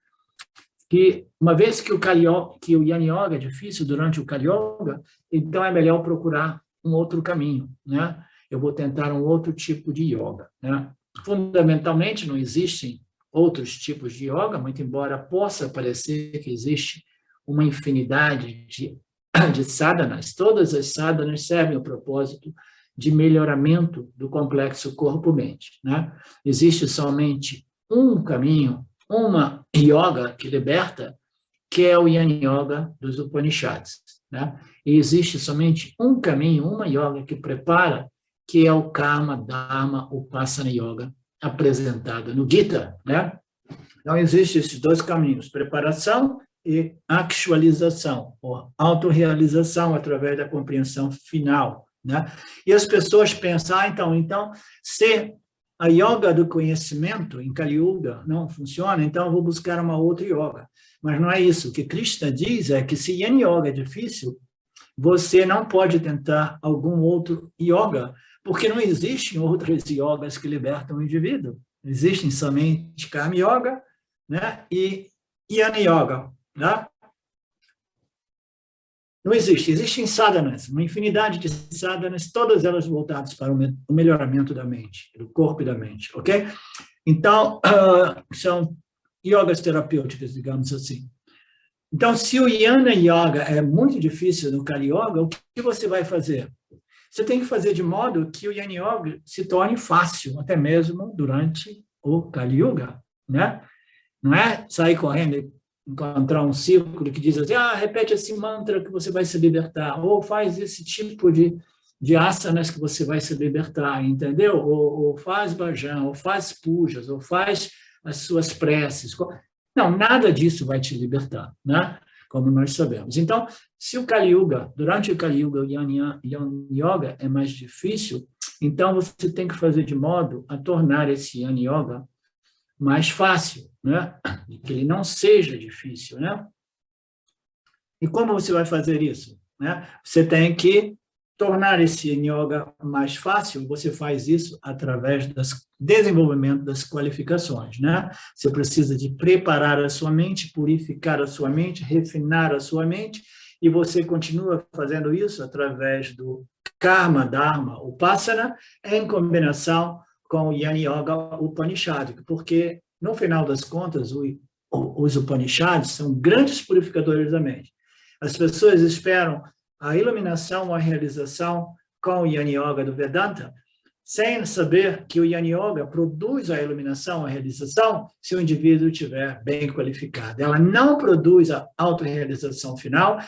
que, uma vez que o Yana Yoga é difícil durante o Kali Yoga, então é melhor procurar um outro caminho, né? Eu vou tentar um outro tipo de yoga, né? Fundamentalmente, não existem outros tipos de yoga, muito embora possa parecer que existe uma infinidade de sadhanas. Todas as sadhanas servem ao propósito de melhoramento do complexo corpo-mente, né? Existe somente um caminho, uma yoga que liberta, que é o Yana Yoga dos Upanishads, né? E existe somente um caminho, uma yoga que prepara, que é o Karma, Dharma, Upasana Yoga, apresentada no Gita, né? Então, existem esses dois caminhos, preparação e actualização, ou autorrealização através da compreensão final, né? E as pessoas pensam, então, se a yoga do conhecimento em Kali Yuga não funciona, então eu vou buscar uma outra yoga. Mas não é isso. O que Krishna diz é que se Yana Yoga é difícil, você não pode tentar algum outro yoga, porque não existem outras yogas que libertam o indivíduo. Existem somente Karma Yoga, né, e Yana Yoga, né? Não existe. Existem sadhanas, uma infinidade de sadhanas, todas elas voltadas para o melhoramento da mente, do corpo e da mente, ok? Então, são yogas terapêuticas, digamos assim. Então, se o Yana Yoga é muito difícil no Kali Yoga, o que você vai fazer? Você tem que fazer de modo que o Yana Yoga se torne fácil, até mesmo durante o Kali Yuga, né? Não é sair correndo e encontrar um círculo que diz assim, repete esse mantra que você vai se libertar, ou faz esse tipo de asanas que você vai se libertar, entendeu? Ou faz bhajan, ou faz pujas, ou faz as suas preces. Não, nada disso vai te libertar, né? Como nós sabemos. Então, se o Kali Yuga, durante o Kali Yuga, o Yana Yoga é mais difícil, então você tem que fazer de modo a tornar esse Yana Yoga mais fácil, né? Que ele não seja difícil, né? E como você vai fazer isso, né? Você tem que tornar esse yoga mais fácil. Você faz isso através do desenvolvimento das qualificações, né? Você precisa de preparar a sua mente, purificar a sua mente, refinar a sua mente, e você continua fazendo isso através do Karma, Dharma, Upasana, em combinação com o Yana Yoga Upanishadic, porque, no final das contas, os Upanishads são grandes purificadores da mente. As pessoas esperam a iluminação, a realização com o Yana Yoga do Vedanta, sem saber que o Yana Yoga produz a iluminação, a realização, se o indivíduo estiver bem qualificado. Ela não produz a autorrealização final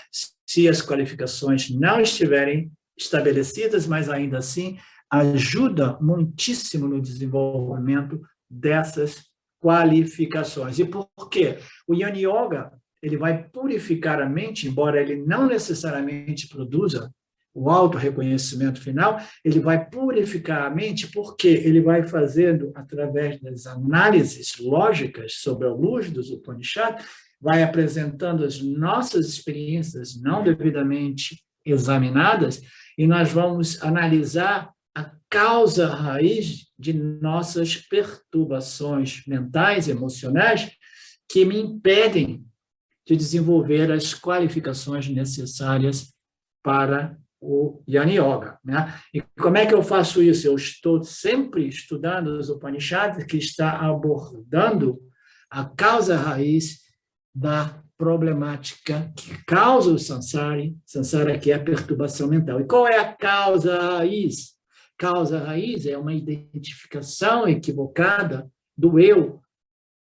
se as qualificações não estiverem estabelecidas, mas ainda assim ajuda muitíssimo no desenvolvimento dessas qualificações. E por quê? O Yana Yoga, ele vai purificar a mente, embora ele não necessariamente produza o autorreconhecimento final, ele vai purificar a mente, porque ele vai fazendo, através das análises lógicas sobre a luz dos Upanishads, vai apresentando as nossas experiências não devidamente examinadas, e nós vamos analisar a causa raiz de nossas perturbações mentais, emocionais, que me impedem de desenvolver as qualificações necessárias para o Jnana Yoga, né? E como é que eu faço isso? Eu estou sempre estudando os Upanishads, que está abordando a causa raiz da problemática que causa o samsara, que é a perturbação mental. E qual é a causa raiz? Causa raiz é uma identificação equivocada do eu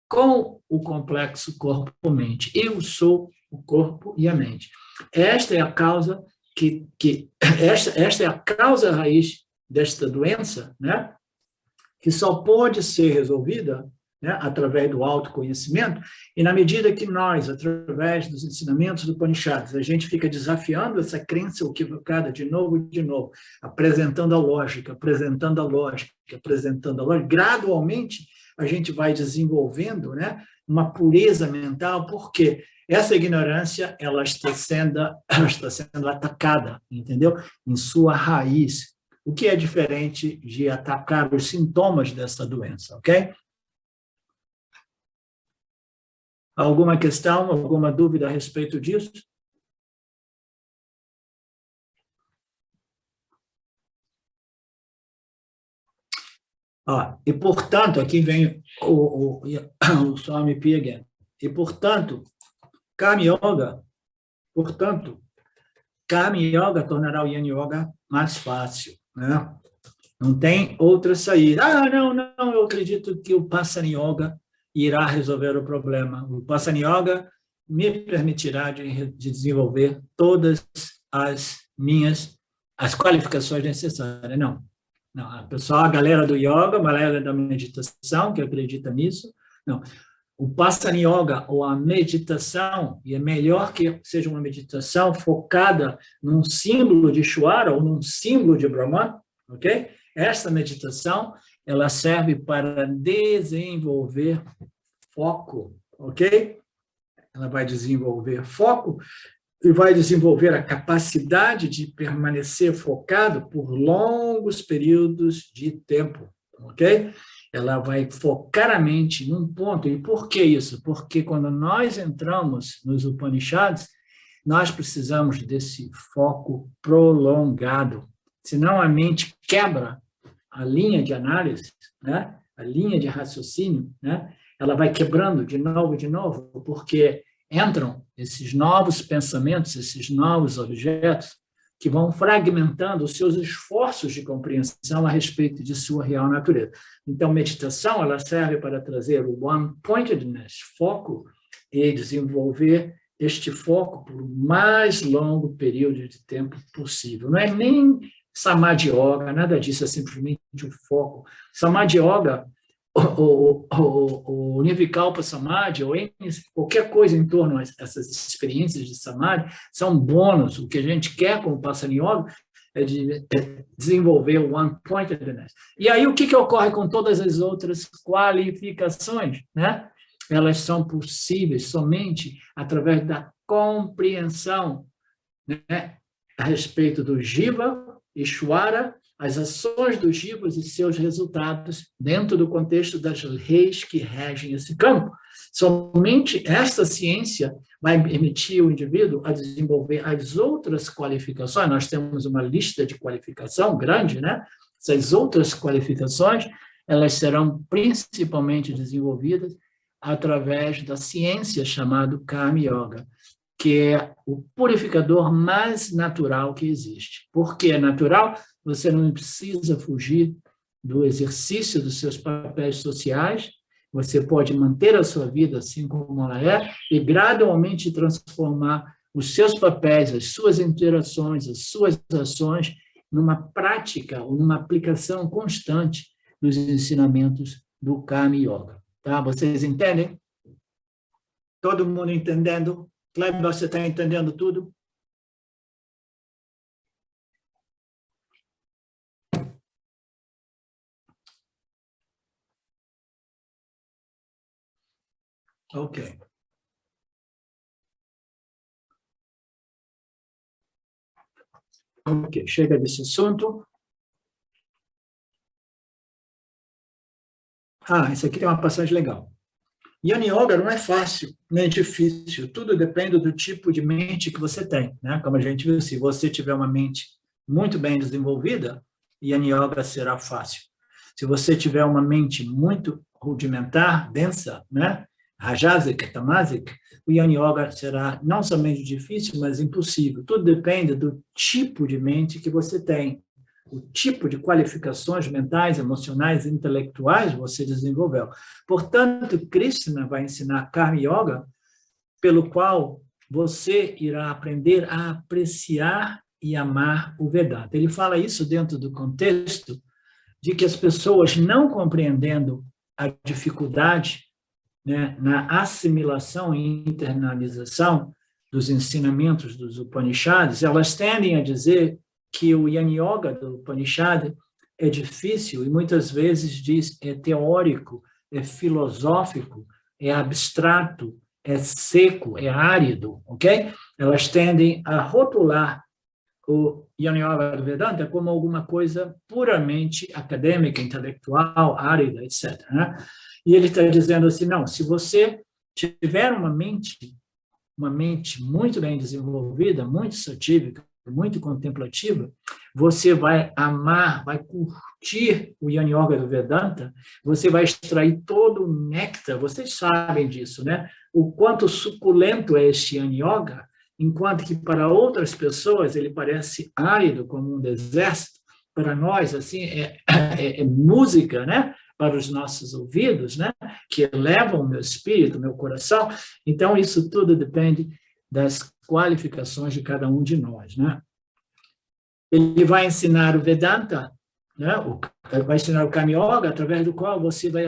com o complexo corpo-mente. Eu sou o corpo e a mente. Esta é a causa esta é a causa raiz desta doença, né? Que só pode ser resolvida, né, através do autoconhecimento, e na medida que nós, através dos ensinamentos do Upanishads, a gente fica desafiando essa crença equivocada de novo, apresentando a lógica, gradualmente a gente vai desenvolvendo, né, uma pureza mental, porque essa ignorância ela está sendo atacada, entendeu? Em sua raiz, o que é diferente de atacar os sintomas dessa doença, ok? Alguma questão, alguma dúvida a respeito disso? E, portanto, aqui vem o Swami Piaget. E, portanto, Karma Yoga tornará o Jnana Yoga mais fácil, né? Não tem outra saída. Não, eu acredito que o Passana Yoga irá resolver o problema. O Passana Yoga me permitirá de desenvolver todas as qualificações necessárias. Não, a galera do yoga, a galera da meditação, que acredita nisso, não. O Passana Yoga, ou a meditação, e é melhor que seja uma meditação focada num símbolo de Ishvara ou num símbolo de Brahman, ok? Essa meditação, ela serve para desenvolver foco, ok? Ela vai desenvolver foco e vai desenvolver a capacidade de permanecer focado por longos períodos de tempo, ok? Ela vai focar a mente num ponto. E por que isso? Porque quando nós entramos nos Upanishads, nós precisamos desse foco prolongado. Senão a mente quebra a linha de análise, né? A linha de raciocínio, né? Ela vai quebrando de novo, porque entram esses novos pensamentos, esses novos objetos, que vão fragmentando os seus esforços de compreensão a respeito de sua real natureza. Então, meditação, ela serve para trazer o one-pointedness, foco, e desenvolver este foco por o mais longo período de tempo possível. Não é nem Samadhi Yoga, nada disso, é simplesmente o foco. Samadhi Yoga, o Nirvikalpa Samadhi, ou qualquer coisa em torno a essas experiências de Samadhi, são bônus. O que a gente quer com o Passana Yoga é de desenvolver o one-pointedness. E aí, o que ocorre com todas as outras qualificações, né? Elas são possíveis somente através da compreensão, né, a respeito do Jiva, Ishvara, as ações dos jivas e seus resultados dentro do contexto das leis que regem esse campo. Somente esta ciência vai permitir o indivíduo a desenvolver as outras qualificações. Nós temos uma lista de qualificação grande, né? Essas outras qualificações, elas serão principalmente desenvolvidas através da ciência chamada Karma Yoga, que é o purificador mais natural que existe. Por que é natural? Você não precisa fugir do exercício dos seus papéis sociais, você pode manter a sua vida assim como ela é e gradualmente transformar os seus papéis, as suas interações, as suas ações numa prática ou numa aplicação constante dos ensinamentos do Karma Yoga. Tá? Vocês entendem? Todo mundo entendendo? Kleber, você está entendendo tudo? Ok. Ok, chega desse assunto. Isso aqui tem uma passagem legal. Yana Yoga não é fácil, nem difícil. Tudo depende do tipo de mente que você tem, né? Como a gente viu, se você tiver uma mente muito bem desenvolvida, Yana Yoga será fácil. Se você tiver uma mente muito rudimentar, densa, né? Rajasica, Tamasica, o Yana Yoga será não somente difícil, mas impossível. Tudo depende do tipo de mente que você tem. O tipo de qualificações mentais, emocionais e intelectuais você desenvolveu. Portanto, Krishna vai ensinar Karma Yoga, pelo qual você irá aprender a apreciar e amar o Vedanta. Ele fala isso dentro do contexto de que as pessoas, não compreendendo a dificuldade, né, na assimilação e internalização dos ensinamentos dos Upanishads, elas tendem a dizer que o Yana Yoga do Upanishad é difícil e muitas vezes diz é teórico, é filosófico, é abstrato, é seco, é árido, ok? Elas tendem a rotular o Yana Yoga do Vedanta como alguma coisa puramente acadêmica, intelectual, árida, etc. Né? E ele está dizendo assim, não, se você tiver uma mente muito bem desenvolvida, muito satívica, muito contemplativa, você vai amar, vai curtir o Yana Yoga do Vedanta, você vai extrair todo o néctar, vocês sabem disso, né? O quanto suculento é este Yana Yoga, enquanto que para outras pessoas ele parece árido, como um deserto, para nós, assim, é música, né? Para os nossos ouvidos, né? Que elevam o meu espírito, o meu coração. Então, isso tudo depende das qualificações de cada um de nós, né? Ele vai ensinar o Vedanta, né? Vai ensinar o Karma Yoga, através do qual você vai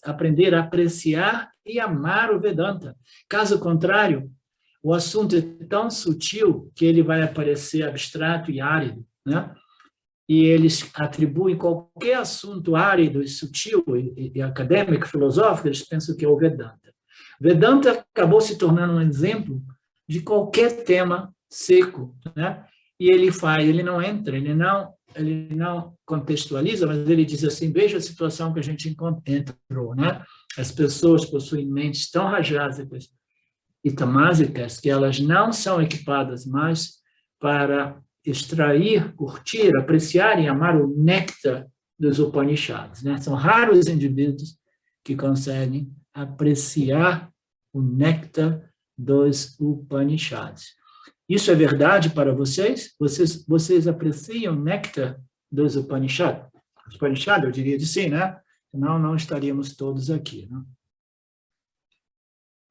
aprender a apreciar e amar o Vedanta. Caso contrário, o assunto é tão sutil que ele vai parecer abstrato e árido, né? E eles atribuem qualquer assunto árido e sutil e acadêmico, filosófico, eles pensam que é o Vedanta. Vedanta acabou se tornando um exemplo de qualquer tema seco, né? E ele não entra, ele não contextualiza, mas ele diz assim, veja a situação que a gente entrou, né? As pessoas possuem mentes tão rajásicas e tamásicas que elas não são equipadas mais para extrair, curtir, apreciar e amar o néctar dos Upanishads, né? São raros os indivíduos que conseguem apreciar o néctar dos Upanishads. Isso é verdade para vocês? Vocês apreciam o néctar dos Upanishads? Os Upanishads, eu diria de sim, né? Senão não estaríamos todos aqui, né?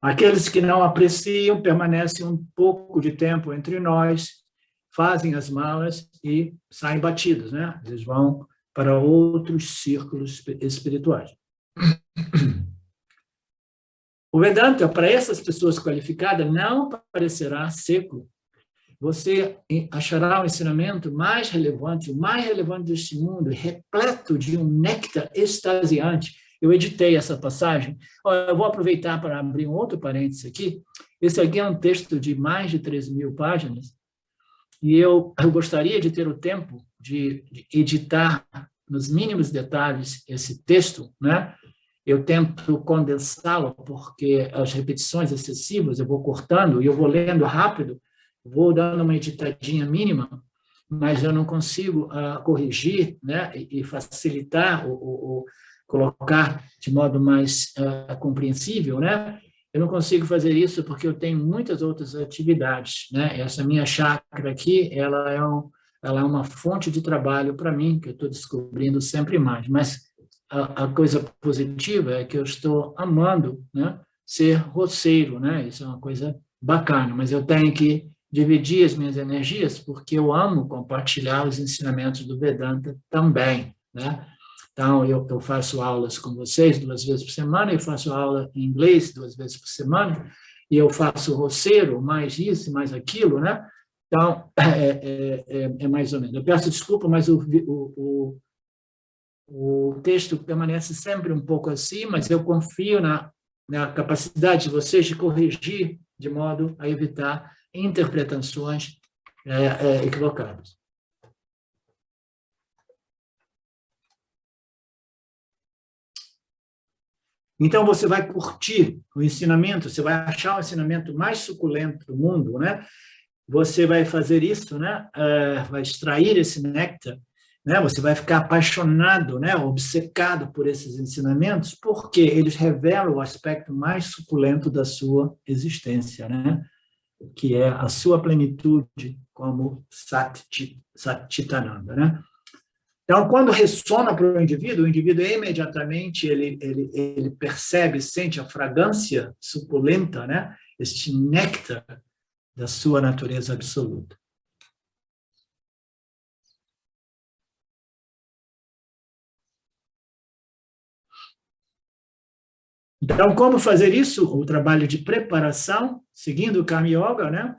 Aqueles que não apreciam permanecem um pouco de tempo entre nós, fazem as malas e saem batidos, né? Eles vão para outros círculos espirituais. O Vedanta, para essas pessoas qualificadas, não parecerá seco. Você achará o ensinamento mais relevante, o mais relevante deste mundo, repleto de um néctar extasiante. Eu editei essa passagem. Eu vou aproveitar para abrir um outro parênteses aqui. Esse aqui é um texto de mais de 3.000 páginas, e eu gostaria de ter o tempo de editar nos mínimos detalhes esse texto, né? Eu tento condensá-lo, porque as repetições excessivas eu vou cortando e eu vou lendo rápido, vou dando uma editadinha mínima, mas eu não consigo corrigir, né, e facilitar, colocar de modo mais compreensível, né? Eu não consigo fazer isso porque eu tenho muitas outras atividades, né? Essa minha chácara aqui, ela é uma fonte de trabalho para mim, que eu estou descobrindo sempre mais, mas a coisa positiva é que eu estou amando, né, ser roceiro, né? Isso é uma coisa bacana, mas eu tenho que dividir as minhas energias porque eu amo compartilhar os ensinamentos do Vedanta também, né? Então, eu faço aulas com vocês 2 vezes por semana, eu faço aula em inglês 2 vezes por semana, e eu faço roceiro, mais isso, mais aquilo, né? Então, é mais ou menos. Eu peço desculpa, mas o texto permanece sempre um pouco assim, mas eu confio né, a capacidade de vocês de corrigir de modo a evitar interpretações equivocadas. Então, você vai curtir o ensinamento, você vai achar o ensinamento mais suculento do mundo, né? Você vai fazer isso, né? Vai extrair esse néctar, né? Você vai ficar apaixonado, né? Obcecado por esses ensinamentos, porque eles revelam o aspecto mais suculento da sua existência, né? Que é a sua plenitude como Satchitananda, né? Então, quando ressona para o indivíduo imediatamente ele percebe, sente a fragrância suculenta, né? Este néctar da sua natureza absoluta. Então, como fazer isso? O trabalho de preparação, seguindo o Karma Yoga, né?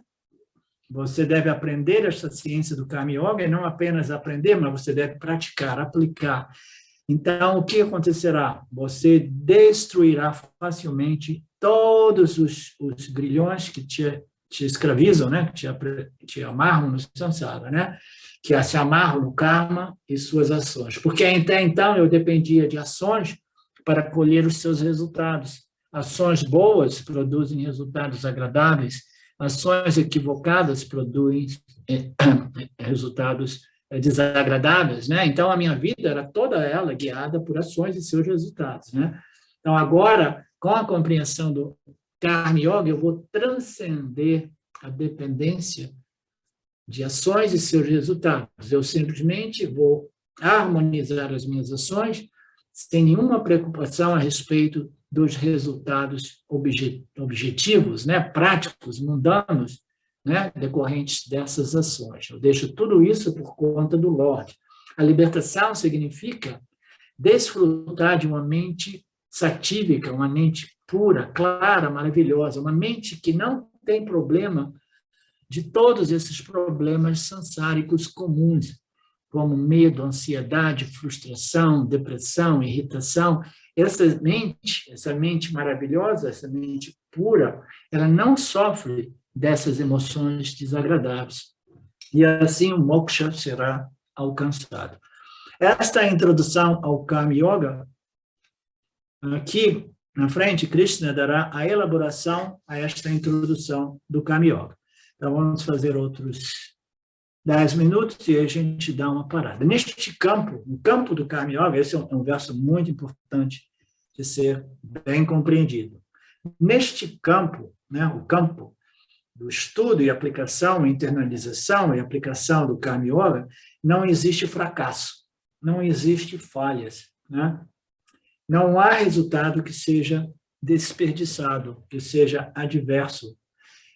Você deve aprender essa ciência do Karma Yoga, e não apenas aprender, mas você deve praticar, aplicar. Então, o que acontecerá? Você destruirá facilmente todos os grilhões que te escravizam, né? Que te amarram no samsara, né? Que se amarram no karma e suas ações. Porque até então eu dependia de ações para colher os seus resultados. Ações boas produzem resultados agradáveis, ações equivocadas produzem resultados desagradáveis, né? Então, a minha vida era toda ela guiada por ações e seus resultados, né? Então, agora, com a compreensão do Karma Yoga, eu vou transcender a dependência de ações e seus resultados. Eu simplesmente vou harmonizar as minhas ações sem nenhuma preocupação a respeito dos resultados objetivos, né, práticos, mundanos, né, decorrentes dessas ações. Eu deixo tudo isso por conta do Lorde. A libertação significa desfrutar de uma mente satívica, uma mente pura, clara, maravilhosa, uma mente que não tem problema de todos esses problemas sansáricos comuns, como medo, ansiedade, frustração, depressão, irritação. Essa mente maravilhosa, essa mente pura, ela não sofre dessas emoções desagradáveis. E assim o moksha será alcançado. Esta é a introdução ao Karma Yoga. Aqui, na frente, Krishna dará a elaboração a esta introdução do Karma Yoga. Então, vamos fazer outros 10 minutos e a gente dá uma parada. Neste campo, no campo do Karma Yoga, esse é um verso muito importante de ser bem compreendido. Neste campo, né, o campo do estudo e aplicação, internalização e aplicação do Karma Yoga, não existe fracasso, não existe falhas, né? Não há resultado que seja desperdiçado, que seja adverso.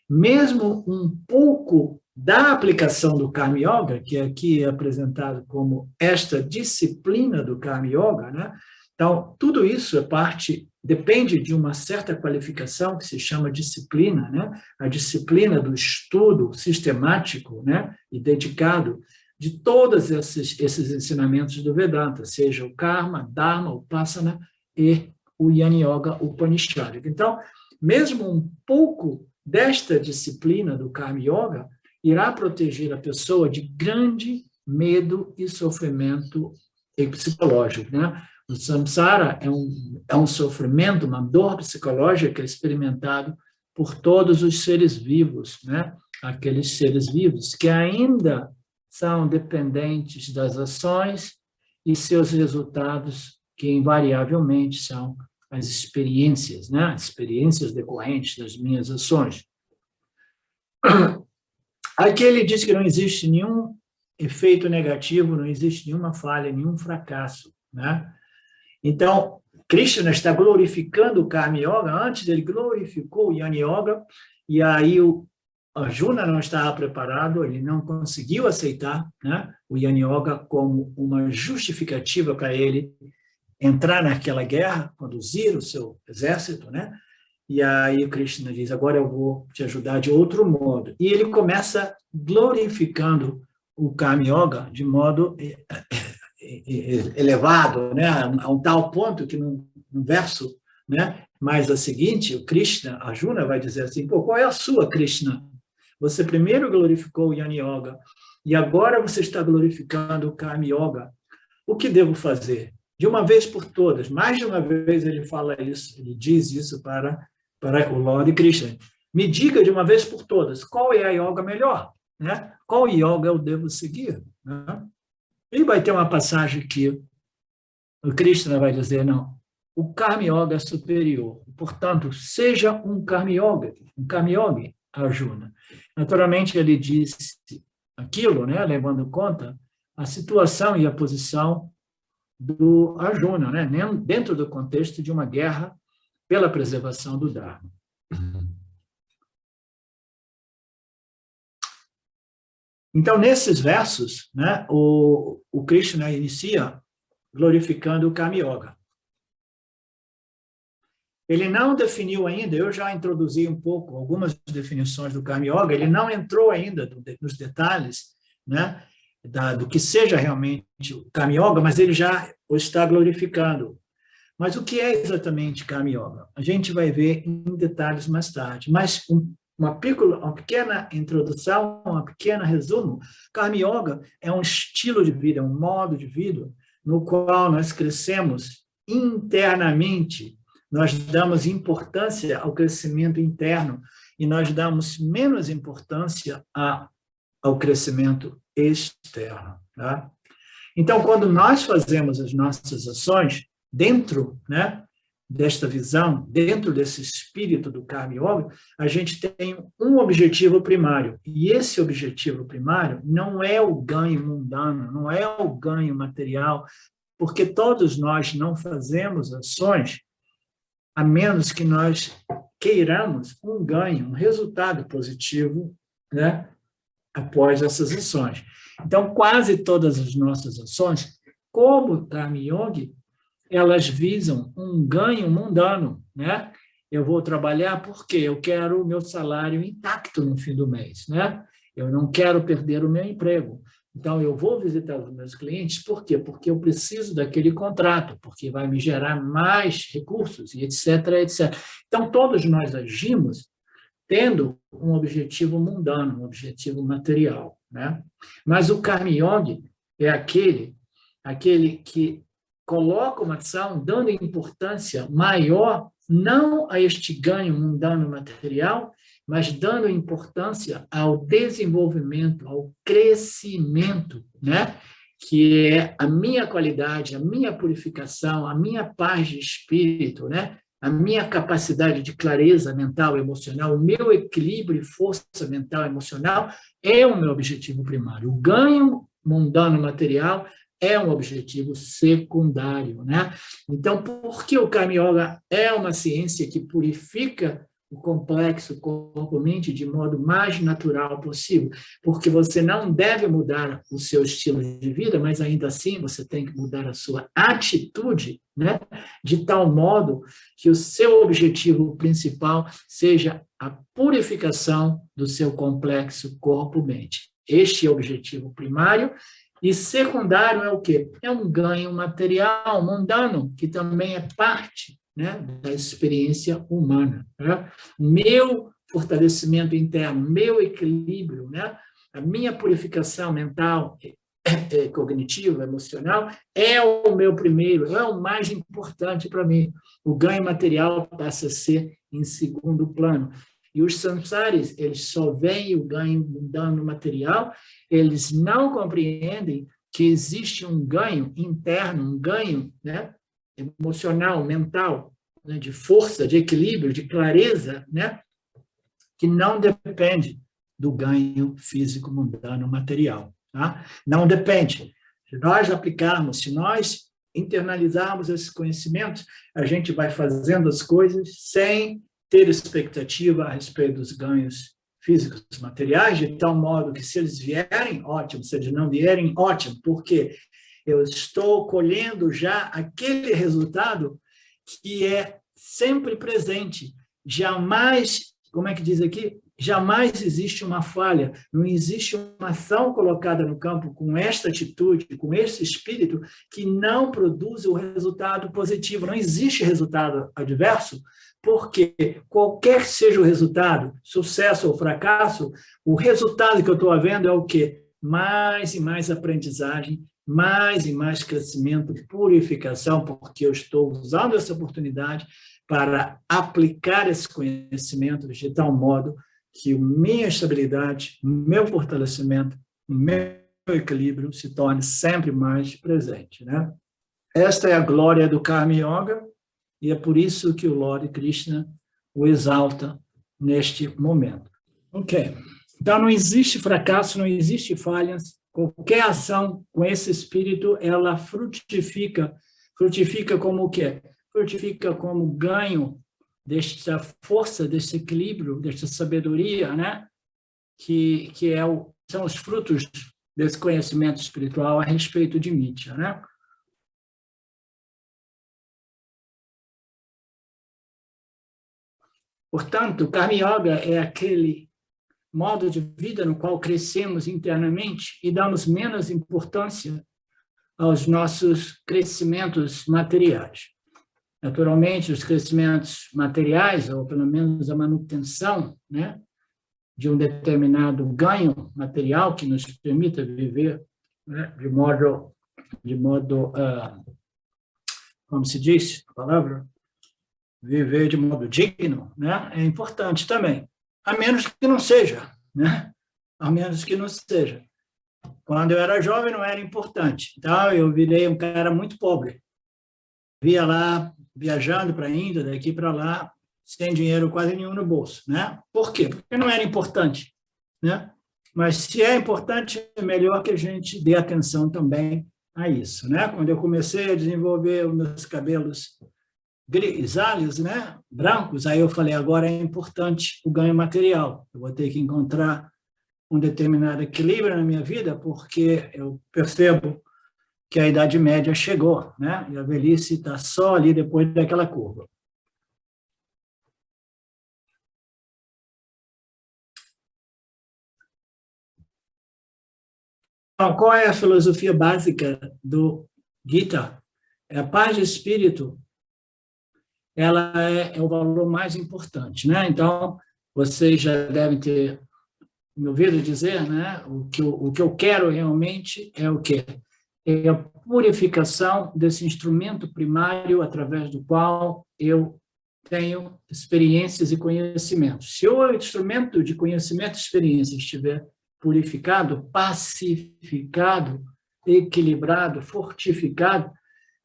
Mesmo um pouco da aplicação do Karma Yoga, que aqui é apresentado como esta disciplina do Karma Yoga, né? Então, tudo isso depende de uma certa qualificação que se chama disciplina, né? A disciplina do estudo sistemático, né? E dedicado de todos esses ensinamentos do Vedanta, seja o Karma, Dharma, Upasana e o Jnana Yoga Upanishad. Então, mesmo um pouco desta disciplina do Karma Yoga irá proteger a pessoa de grande medo e sofrimento psicológico, né? O samsara é um sofrimento, uma dor psicológica experimentado por todos os seres vivos, né? Aqueles seres vivos que ainda são dependentes das ações e seus resultados, que invariavelmente são as experiências, né? As experiências decorrentes das minhas ações. Aqui ele diz que não existe nenhum efeito negativo, não existe nenhuma falha, nenhum fracasso, né? Então, Krishna está glorificando o Karma Yoga, antes ele glorificou o Jnana Yoga, e aí o Arjuna não estava preparado, ele não conseguiu aceitar, né, o Jnana Yoga como uma justificativa para ele entrar naquela guerra, conduzir o seu exército, né? E aí o Krishna diz, agora eu vou te ajudar de outro modo. E ele começa glorificando o Karma Yoga de modo elevado, né? A um tal ponto que no verso né? Mas a seguinte, o Krishna, Arjuna vai dizer assim, pô, qual é a sua, Krishna? Você primeiro glorificou o Yani Yoga e agora você está glorificando o Karma Yoga. O que devo fazer? De uma vez por todas, mais de uma vez ele fala isso, ele diz isso para o Lord Krishna. Me diga de uma vez por todas, qual é a yoga melhor? Né? Qual yoga eu devo seguir? Né? E vai ter uma passagem que o Krishna vai dizer, não, o Karma Yoga é superior. Portanto, seja um Karma Yogi, Arjuna. Naturalmente, ele disse aquilo, né, levando em conta a situação e a posição do Arjuna, né, dentro do contexto de uma guerra pela preservação do Dharma. Então, nesses versos, né, o Krishna inicia glorificando o Karma Yoga. Ele não definiu ainda, eu já introduzi um pouco algumas definições do Karma Yoga, ele não entrou ainda nos detalhes, né, do que seja realmente o Karma Yoga, mas ele já o está glorificando. Mas o que é exatamente Karma Yoga? A gente vai ver em detalhes mais tarde, mas uma pequena introdução, um pequeno resumo. Karma Yoga é um estilo de vida, um modo de vida no qual nós crescemos internamente, nós damos importância ao crescimento interno e nós damos menos importância ao crescimento externo. Tá? Então, quando nós fazemos as nossas ações dentro, né, desta visão, dentro desse espírito do Karma Yoga, a gente tem um objetivo primário. E esse objetivo primário não é o ganho mundano, não é o ganho material, porque todos nós não fazemos ações a menos que nós queiramos um ganho, um resultado positivo, né, após essas ações. Então, quase todas as nossas ações, como Karma Yoga, elas visam um ganho mundano, né? Eu vou trabalhar porque eu quero o meu salário intacto no fim do mês, né? Eu não quero perder o meu emprego. Então, eu vou visitar os meus clientes, por quê? Porque eu preciso daquele contrato, porque vai me gerar mais recursos, e etc, etc. Então, todos nós agimos tendo um objetivo mundano, um objetivo material, né? Mas o Karma Yoga é aquele que coloca uma ação dando importância maior, não a este ganho mundano material, mas dando importância ao desenvolvimento, ao crescimento, né? Que é a minha qualidade, a minha purificação, a minha paz de espírito, né? A minha capacidade de clareza mental e emocional, o meu equilíbrio e força mental e emocional é o meu objetivo primário. O ganho mundano material é um objetivo secundário, né? Então, por que o Karma Yoga é uma ciência que purifica o complexo corpo-mente de modo mais natural possível? Porque você não deve mudar o seu estilo de vida, mas ainda assim você tem que mudar a sua atitude, né? De tal modo que o seu objetivo principal seja a purificação do seu complexo corpo-mente. Este é o objetivo primário. E secundário é o quê? É um ganho material, mundano, que também é parte, né, da experiência humana. Né? Meu fortalecimento interno, meu equilíbrio, né? A minha purificação mental, cognitiva, emocional, é o meu primeiro, é o mais importante para mim. O ganho material passa a ser em segundo plano. E os samsaris, eles só veem o ganho mundano material, eles não compreendem que existe um ganho interno, um ganho, né, emocional, mental, né, de força, de equilíbrio, de clareza, né, que não depende do ganho físico mundano material. Tá? Não depende. Se nós aplicarmos, se nós internalizarmos esses conhecimentos, a gente vai fazendo as coisas sem ter expectativa a respeito dos ganhos físicos materiais, de tal modo que se eles vierem, ótimo, se eles não vierem, ótimo, porque eu estou colhendo já aquele resultado que é sempre presente, jamais, como é que diz aqui? Jamais existe uma falha, não existe uma ação colocada no campo com esta atitude, com esse espírito, que não produz o resultado positivo. Não existe resultado adverso, porque qualquer que seja o resultado, sucesso ou fracasso, o resultado que eu estou havendo é o quê? Mais e mais aprendizagem, mais e mais crescimento, purificação, porque eu estou usando essa oportunidade para aplicar esse conhecimento de tal modo que a minha estabilidade, o meu fortalecimento, o meu equilíbrio se torne sempre mais presente, né? Esta é a glória do Karma Yoga e é por isso que o Lord Krishna o exalta neste momento. Ok. Então, não existe fracasso, não existe falhas. Qualquer ação com esse espírito, ela frutifica. Frutifica como o quê? Frutifica como ganho desta força, desse equilíbrio, desta sabedoria, né? que são os frutos desse conhecimento espiritual a respeito de Mithya, né? Portanto, o Karma Yoga é aquele modo de vida no qual crescemos internamente e damos menos importância aos nossos crescimentos materiais. Naturalmente, os crescimentos materiais, ou pelo menos a manutenção, né, de um determinado ganho material que nos permita viver, né, de modo como se diz a palavra? Viver de modo digno, né, é importante também, a menos que não seja, né? A menos que não seja. Quando eu era jovem não era importante, então eu virei um cara muito pobre. Via lá, viajando para a Índia, daqui para lá, sem dinheiro quase nenhum no bolso, né? Por quê? Porque não era importante, né? Mas se é importante, é melhor que a gente dê atenção também a isso, né? Quando eu comecei a desenvolver os meus cabelos grisalhos, né, brancos, aí eu falei, agora é importante o ganho material. Eu vou ter que encontrar um determinado equilíbrio na minha vida, porque eu percebo que a Idade Média chegou, né, e a velhice está só ali depois daquela curva. Então, qual é a filosofia básica do Gita? É a paz de espírito. Ela é o valor mais importante, né? Então, vocês já devem ter me ouvido dizer, né? O que eu quero realmente é o quê? É a purificação desse instrumento primário através do qual eu tenho experiências e conhecimentos. Se o instrumento de conhecimento e experiência estiver purificado, pacificado, equilibrado, fortificado,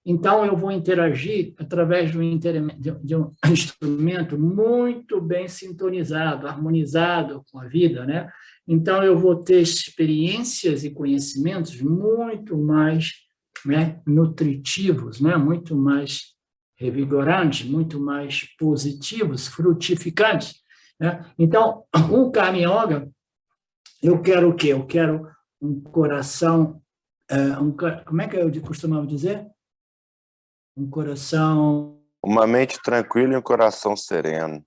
então eu vou interagir através de um instrumento muito bem sintonizado, harmonizado com a vida, né? Então eu vou ter experiências e conhecimentos muito mais, né, nutritivos, né? Muito mais revigorantes, muito mais positivos, frutificantes, né? Então, com o Karma Yoga, eu quero o quê? Eu quero um coração, como é que eu costumava dizer? Um coração... Uma mente tranquila e um coração sereno.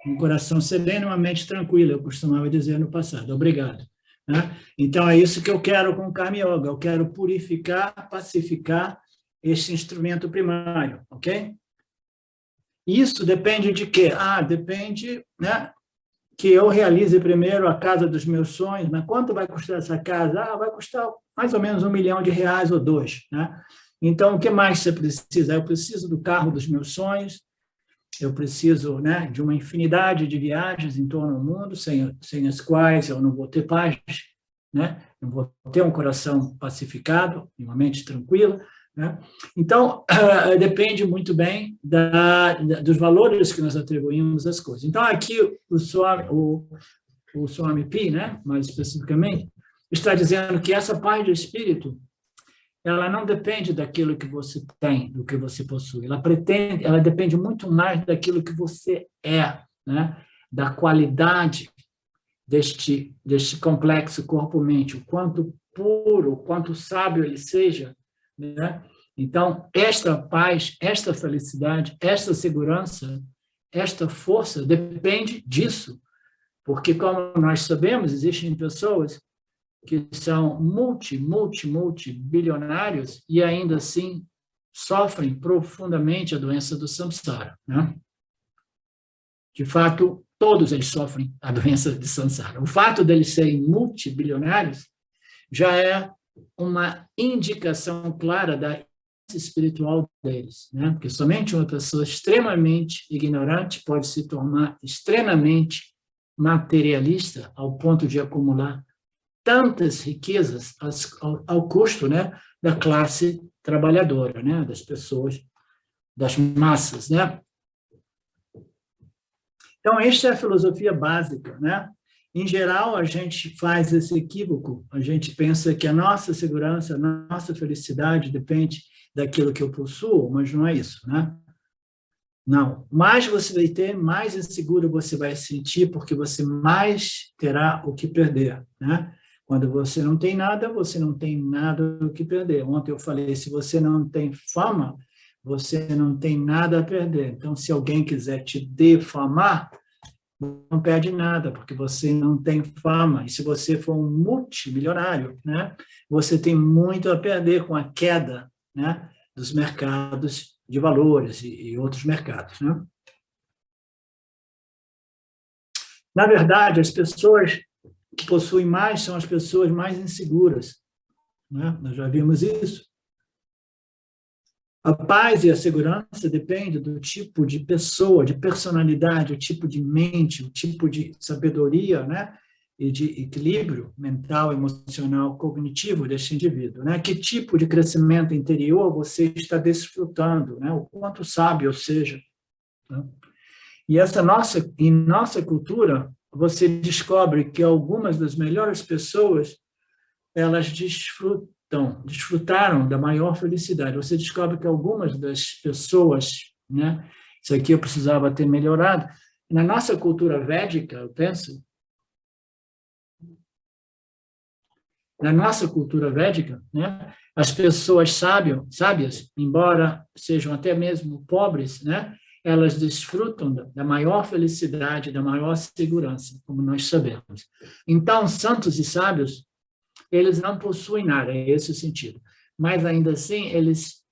Um coração sereno e uma mente tranquila, eu costumava dizer no passado. Obrigado. Né? Então, é isso que eu quero com o Karma Yoga. Eu quero purificar, pacificar esse instrumento primário, ok? Isso depende de quê? Depende, né, que eu realize primeiro a casa dos meus sonhos. Mas quanto vai custar essa casa? Vai custar mais ou menos R$1 milhão ou 2, né? Então, o que mais você precisa? Eu preciso do carro dos meus sonhos, eu preciso, né, de uma infinidade de viagens em torno do mundo, sem as quais eu não vou ter paz, né? Não vou ter um coração pacificado, uma mente tranquila, né? Então, depende muito bem dos valores que nós atribuímos às coisas. Então, aqui o Swami P, né, mais especificamente, está dizendo que essa paz de espírito, ela não depende daquilo que você tem, do que você possui. Ela depende muito mais daquilo que você é, né? Da qualidade deste complexo corpo-mente, o quanto puro, o quanto sábio ele seja, né? Então, esta paz, esta felicidade, esta segurança, esta força depende disso. Porque, como nós sabemos, existem pessoas que são multibilionários e ainda assim sofrem profundamente a doença do samsara, né? De fato, todos eles sofrem a doença de samsara. O fato deles serem multibilionários já é uma indicação clara da espiritual deles, né? Porque somente uma pessoa extremamente ignorante pode se tornar extremamente materialista ao ponto de acumular tantas riquezas ao custo, né, da classe trabalhadora, né, das pessoas, das massas, né? Então, esta é a filosofia básica, né? Em geral, a gente faz esse equívoco, a gente pensa que a nossa segurança, a nossa felicidade depende daquilo que eu possuo, mas não é isso, né? Não. Mais você vai ter, mais inseguro você vai se sentir, porque você mais terá o que perder, né? Quando você não tem nada, você não tem nada o que perder. Ontem eu falei, se você não tem fama, você não tem nada a perder. Então, se alguém quiser te defamar, não perde nada, porque você não tem fama. E se você for um multimilionário, né, você tem muito a perder com a queda, né, dos mercados de valores e outros mercados, né? Na verdade, as pessoas que possuem mais são as pessoas mais inseguras, né? Nós já vimos isso. A paz e a segurança dependem do tipo de pessoa, de personalidade, o tipo de mente, o tipo de sabedoria, né? E de equilíbrio mental, emocional, cognitivo deste indivíduo, né? Que tipo de crescimento interior você está desfrutando, né? O quanto sábio seja, né? E em nossa cultura, você descobre que algumas das melhores pessoas, elas desfrutaram da maior felicidade. Você descobre que algumas das pessoas, né? Isso aqui eu precisava ter melhorado. Na nossa cultura védica, eu penso, na nossa cultura védica, né? As pessoas sábias, embora sejam até mesmo pobres, né? Elas desfrutam da maior felicidade, da maior segurança, como nós sabemos. Então, santos e sábios, eles não possuem nada, é esse o sentido. Mas, ainda assim, eles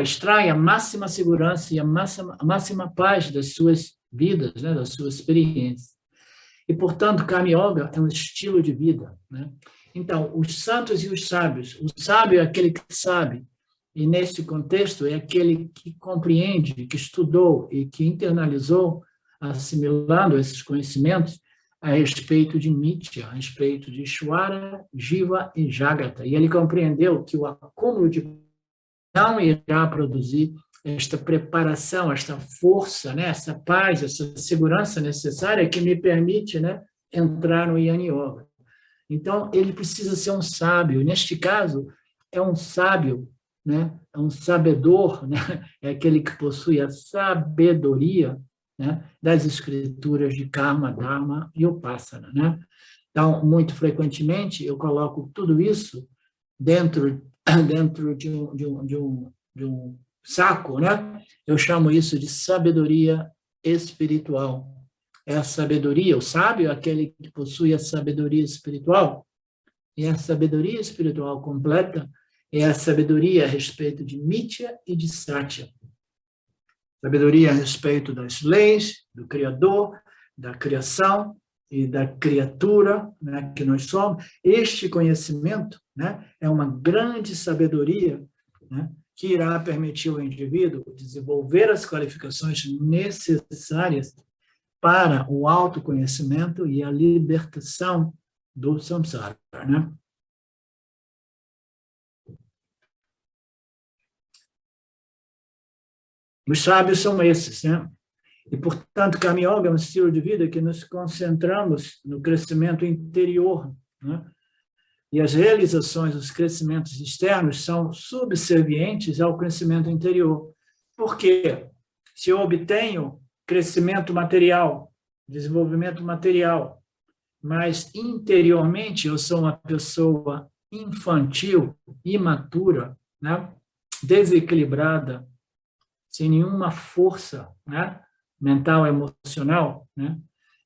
extraem a máxima segurança e a máxima paz das suas vidas, né, das suas experiências. E, portanto, Karma Yoga é um estilo de vida, né? Então, os santos e os sábios. O sábio é aquele que sabe, e, nesse contexto, é aquele que compreende, que estudou e que internalizou, assimilando esses conhecimentos, a respeito de Nitya, a respeito de Ishvara, Jiva e Jagata. E ele compreendeu que o acúmulo de não irá produzir esta preparação, esta força, né, essa paz, essa segurança necessária que me permite, né, entrar no Jnana Yoga. Então, ele precisa ser um sábio. Neste caso, é um sábio, né, é um sabedor, né, é aquele que possui a sabedoria, né, das escrituras de Karma, Dharma e Upasana, né? Então, muito frequentemente, eu coloco tudo isso dentro de um saco, né? Eu chamo isso de sabedoria espiritual. É a sabedoria, o sábio é aquele que possui a sabedoria espiritual, e a sabedoria espiritual completa é a sabedoria a respeito de Mithya e de Satya. Sabedoria a respeito das leis, do Criador, da criação e da criatura, né, que nós somos. Este conhecimento, né, é uma grande sabedoria, né, que irá permitir ao indivíduo desenvolver as qualificações necessárias para o autoconhecimento e a libertação do samsara, né? Os sábios são esses, né? E, portanto, Karma Yoga é um estilo de vida que nos concentramos no crescimento interior, né? E as realizações, os crescimentos externos são subservientes ao crescimento interior. Por quê? Se eu obtenho crescimento material, desenvolvimento material, mas interiormente eu sou uma pessoa infantil, imatura, né? Desequilibrada, sem nenhuma força, né, mental, emocional, né,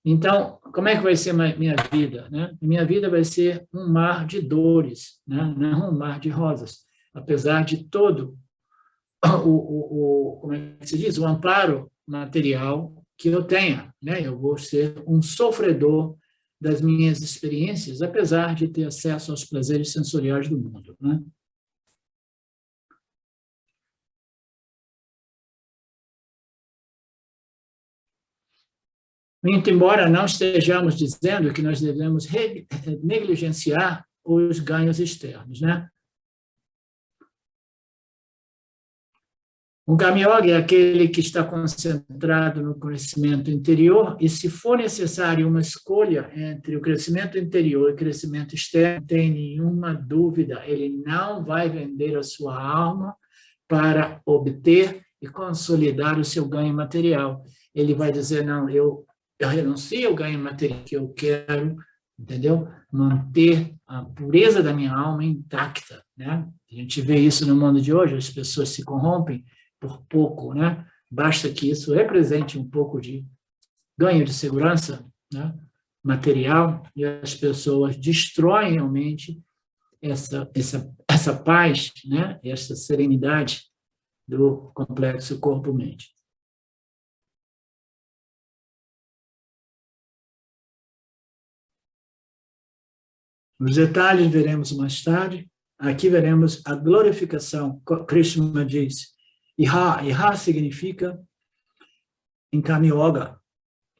Então, como é que vai ser minha vida? Né? Minha vida vai ser um mar de dores, né? Não um mar de rosas. Apesar de todo como é que se diz? O amparo material que eu tenha. Né? Eu vou ser um sofredor das minhas experiências, apesar de ter acesso aos prazeres sensoriais do mundo. Né? Muito embora não estejamos dizendo que nós devemos negligenciar os ganhos externos, né? O Karma Yoga é aquele que está concentrado no conhecimento interior e, se for necessário uma escolha entre o crescimento interior e o crescimento externo, não tem nenhuma dúvida, ele não vai vender a sua alma para obter e consolidar o seu ganho material. Ele vai dizer, não, eu renuncio ao ganho material que eu quero, entendeu? Manter a pureza da minha alma intacta, né? A gente vê isso no mundo de hoje, as pessoas se corrompem por pouco, né? Basta que isso represente um pouco de ganho de segurança, né? Material, e as pessoas destroem realmente essa paz, né? Essa serenidade do complexo corpo-mente. Os detalhes veremos mais tarde. Aqui veremos a glorificação. Krishna diz, Iha significa, em Karma Yoga,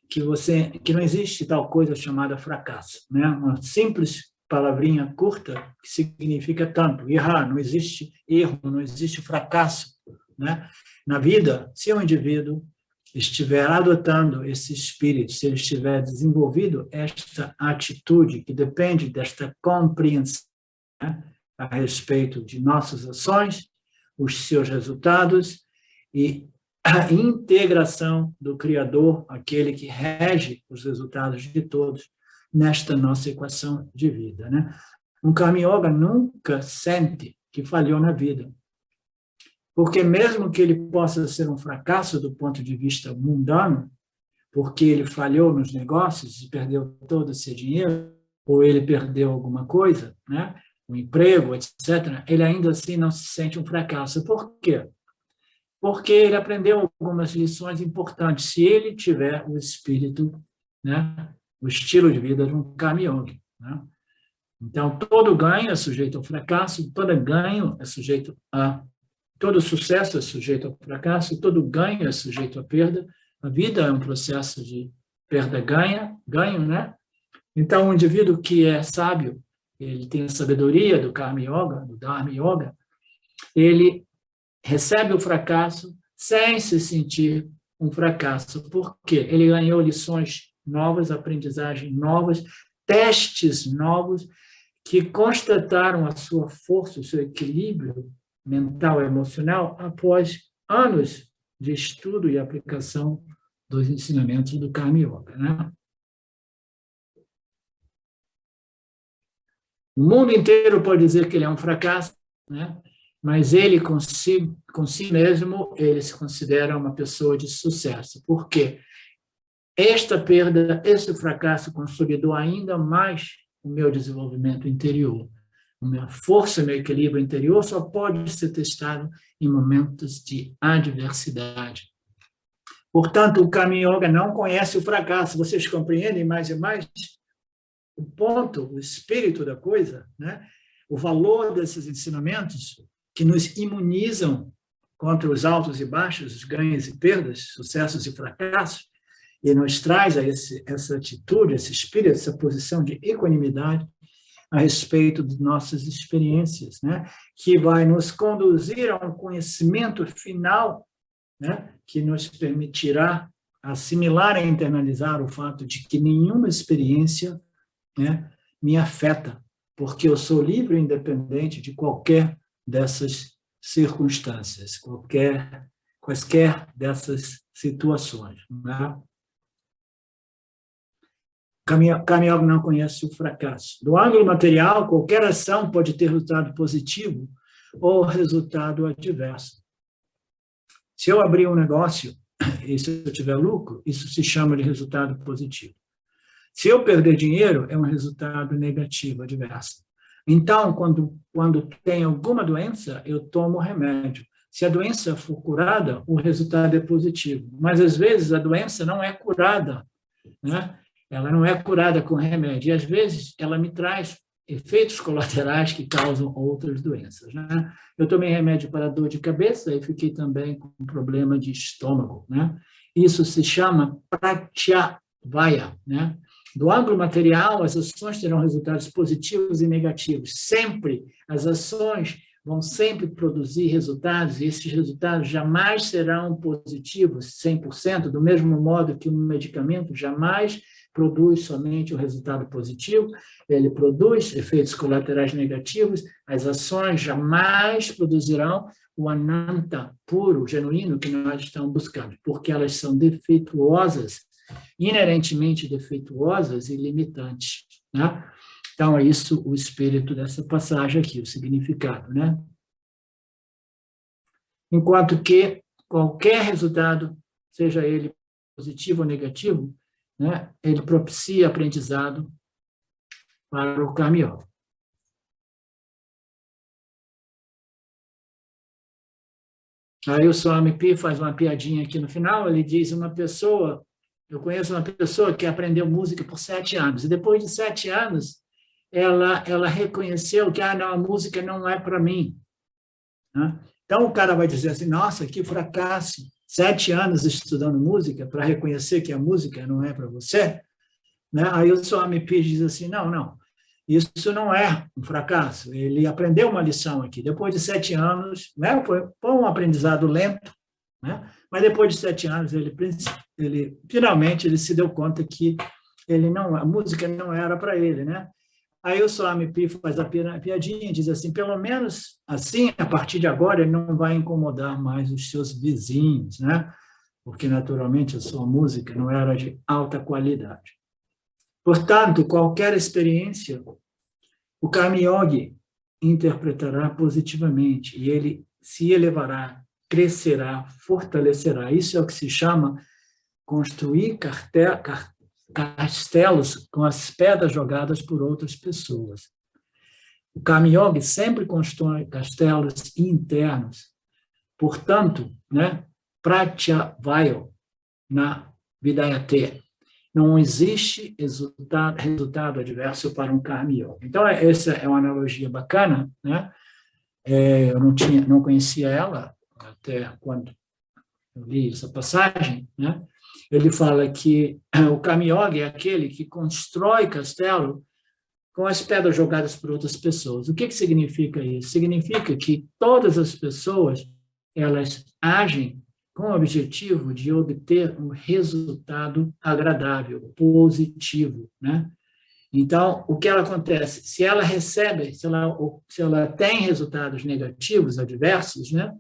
que não existe tal coisa chamada fracasso. Né? Uma simples palavrinha curta que significa tanto. Iha, não existe erro, não existe fracasso. Né? Na vida, se o indivíduo estiver adotando esse espírito, se ele estiver desenvolvido esta atitude que depende desta compreensão, né, a respeito de nossas ações, os seus resultados e a integração do Criador, aquele que rege os resultados de todos nesta nossa equação de vida. Né? Um Karma Yoga nunca sente que falhou na vida. Porque mesmo que ele possa ser um fracasso do ponto de vista mundano, porque ele falhou nos negócios e perdeu todo o seu dinheiro, ou ele perdeu alguma coisa, né? Um emprego, etc., ele ainda assim não se sente um fracasso. Por quê? Porque ele aprendeu algumas lições importantes, se ele tiver o espírito, né? O estilo de vida de um Karma Yogi. Né? Então, todo ganho é sujeito ao fracasso, todo ganho é sujeito a todo sucesso é sujeito ao fracasso, todo ganho é sujeito à perda. A vida é um processo de perda-ganho, né? Então, um indivíduo que é sábio, ele tem a sabedoria do Karma Yoga, do Dharma Yoga, ele recebe o fracasso sem se sentir um fracasso. Por quê? Ele ganhou lições novas, aprendizagem novas, testes novos, que constataram a sua força, o seu equilíbrio mental e emocional após anos de estudo e aplicação dos ensinamentos do Karma Yoga. Né? O mundo inteiro pode dizer que ele é um fracasso, né? Mas ele, com si mesmo, ele se considera uma pessoa de sucesso. Por quê? Esta perda, esse fracasso consolidou ainda mais o meu desenvolvimento interior. A minha força, meu equilíbrio interior só pode ser testado em momentos de adversidade. Portanto, o Karma Yoga não conhece o fracasso. Vocês compreendem mais e mais o ponto, o espírito da coisa, né? O valor desses ensinamentos que nos imunizam contra os altos e baixos, os ganhos e perdas, sucessos e fracassos, e nos traz essa atitude, esse espírito, essa posição de equanimidade a respeito de nossas experiências, né? Que vai nos conduzir a um conhecimento final, né? Que nos permitirá assimilar e internalizar o fato de que nenhuma experiência, né, me afeta, porque eu sou livre e independente de qualquer dessas circunstâncias, quaisquer dessas situações. Né? Karma Yoga não conhece o fracasso. Do ângulo material, qualquer ação pode ter resultado positivo ou resultado adverso. Se eu abrir um negócio e se eu tiver lucro, isso se chama de resultado positivo. Se eu perder dinheiro, é um resultado negativo, adverso. Então, quando tem alguma doença, eu tomo remédio. Se a doença for curada, o resultado é positivo. Mas, às vezes, a doença não é curada, né? Ela não é curada com remédio. E, às vezes, ela me traz efeitos colaterais que causam outras doenças, né? Eu tomei remédio para dor de cabeça e fiquei também com um problema de estômago, né? Isso se chama pratyavaya, né? Do ângulo material, as ações terão resultados positivos e negativos. Sempre, as ações vão sempre produzir resultados, e esses resultados jamais serão positivos 100%, do mesmo modo que um medicamento jamais produz somente o resultado positivo, ele produz efeitos colaterais negativos, as ações jamais produzirão o ananta puro, genuíno, que nós estamos buscando, porque elas são defeituosas, inerentemente defeituosas e limitantes, né? Então, é isso o espírito dessa passagem aqui, o significado, né? Enquanto que qualquer resultado, seja ele positivo ou negativo, né, ele propicia aprendizado para o Karma Yoga. Aí o Swami Pi faz uma piadinha aqui no final, ele diz, eu conheço uma pessoa que aprendeu música por 7 anos, e depois de 7 anos, ela reconheceu que não, a música não é para mim, né? Então, o cara vai dizer assim, nossa, que fracasso, 7 anos estudando música para reconhecer que a música não é para você, né? Aí o Swami Pi diz assim, não, isso não é um fracasso, ele aprendeu uma lição aqui, depois de 7 anos, né? Foi um aprendizado lento, né? Mas depois de 7 anos, ele finalmente ele se deu conta que a música não era para ele, né? Aí o Swami Pi faz a piadinha e diz assim, pelo menos assim, a partir de agora, ele não vai incomodar mais os seus vizinhos, né? Porque, naturalmente, a sua música não era de alta qualidade. Portanto, qualquer experiência, o Karma Yogi interpretará positivamente e ele se elevará, crescerá, fortalecerá. Isso é o que se chama construir castelos com as pedras jogadas por outras pessoas. O Karma Yoga sempre constrói castelos internos. Portanto, né, pratyavaya na Vidayate. Não existe resultado adverso para um Karma Yoga. Então, essa é uma analogia bacana, né? Eu não conhecia ela até quando eu li essa passagem, né? Ele fala que o Karma Yoga é aquele que constrói castelo com as pedras jogadas por outras pessoas. O que significa isso? Significa que todas as pessoas, elas agem com o objetivo de obter um resultado agradável, positivo, né? Então, o que acontece? Se ela recebe, se ela tem resultados negativos, adversos, né?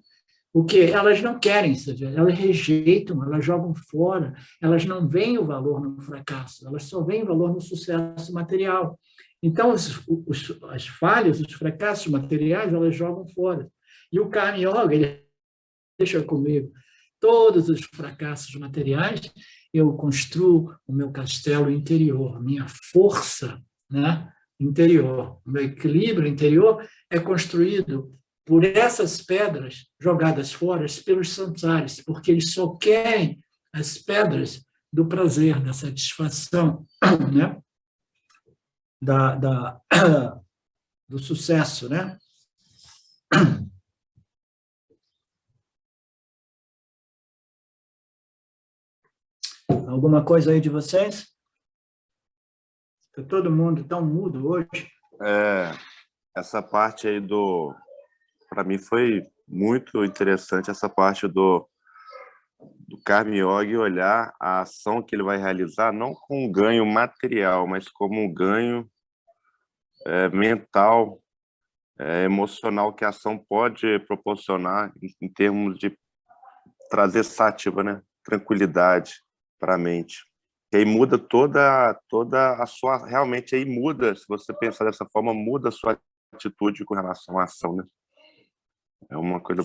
O que elas não querem, elas rejeitam, elas jogam fora, elas não veem o valor no fracasso, elas só veem o valor no sucesso material. Então, as falhas, os fracassos materiais, elas jogam fora. E o Karma Yoga, ele deixa comigo todos os fracassos materiais, eu construo o meu castelo interior, a minha força, né, interior. O meu equilíbrio interior é construído por essas pedras jogadas fora pelos samsaris, porque eles só querem as pedras do prazer, da satisfação, né? Do sucesso, né? Alguma coisa aí de vocês? Está todo mundo tão mudo hoje. Essa parte aí para mim foi muito interessante, essa parte do Karma Yoga olhar a ação que ele vai realizar não com um ganho material, mas como um ganho mental, emocional que a ação pode proporcionar em termos de trazer sátiva, né? Tranquilidade para a mente. E aí muda toda a sua... Realmente aí muda, se você pensar dessa forma, muda a sua atitude com relação à ação, né? É uma coisa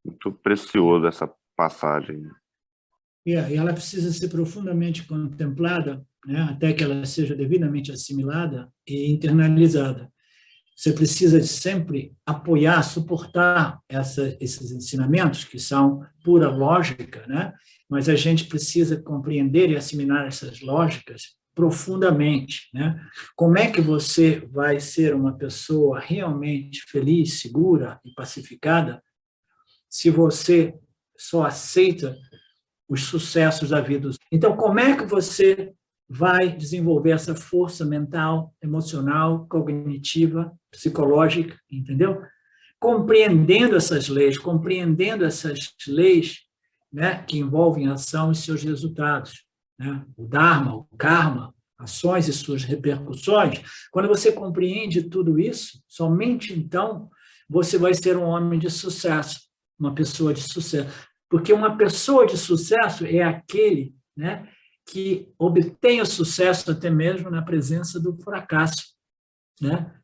muito preciosa essa passagem. E ela precisa ser profundamente contemplada né, até que ela seja devidamente assimilada e internalizada. Você precisa sempre apoiar, suportar esses ensinamentos, que são pura lógica, né? Mas a gente precisa compreender e assimilar essas lógicas profundamente, né? Como é que você vai ser uma pessoa realmente feliz, segura e pacificada se você só aceita os sucessos da vida? Então, como é que você vai desenvolver essa força mental, emocional, cognitiva, psicológica, entendeu? Compreendendo essas leis, né, que envolvem a ação e seus resultados, né? O Dharma, o Karma, ações e suas repercussões. Quando você compreende tudo isso, somente então você vai ser um homem de sucesso, uma pessoa de sucesso. Porque uma pessoa de sucesso é aquele, né, que obtém o sucesso até mesmo na presença do fracasso, né?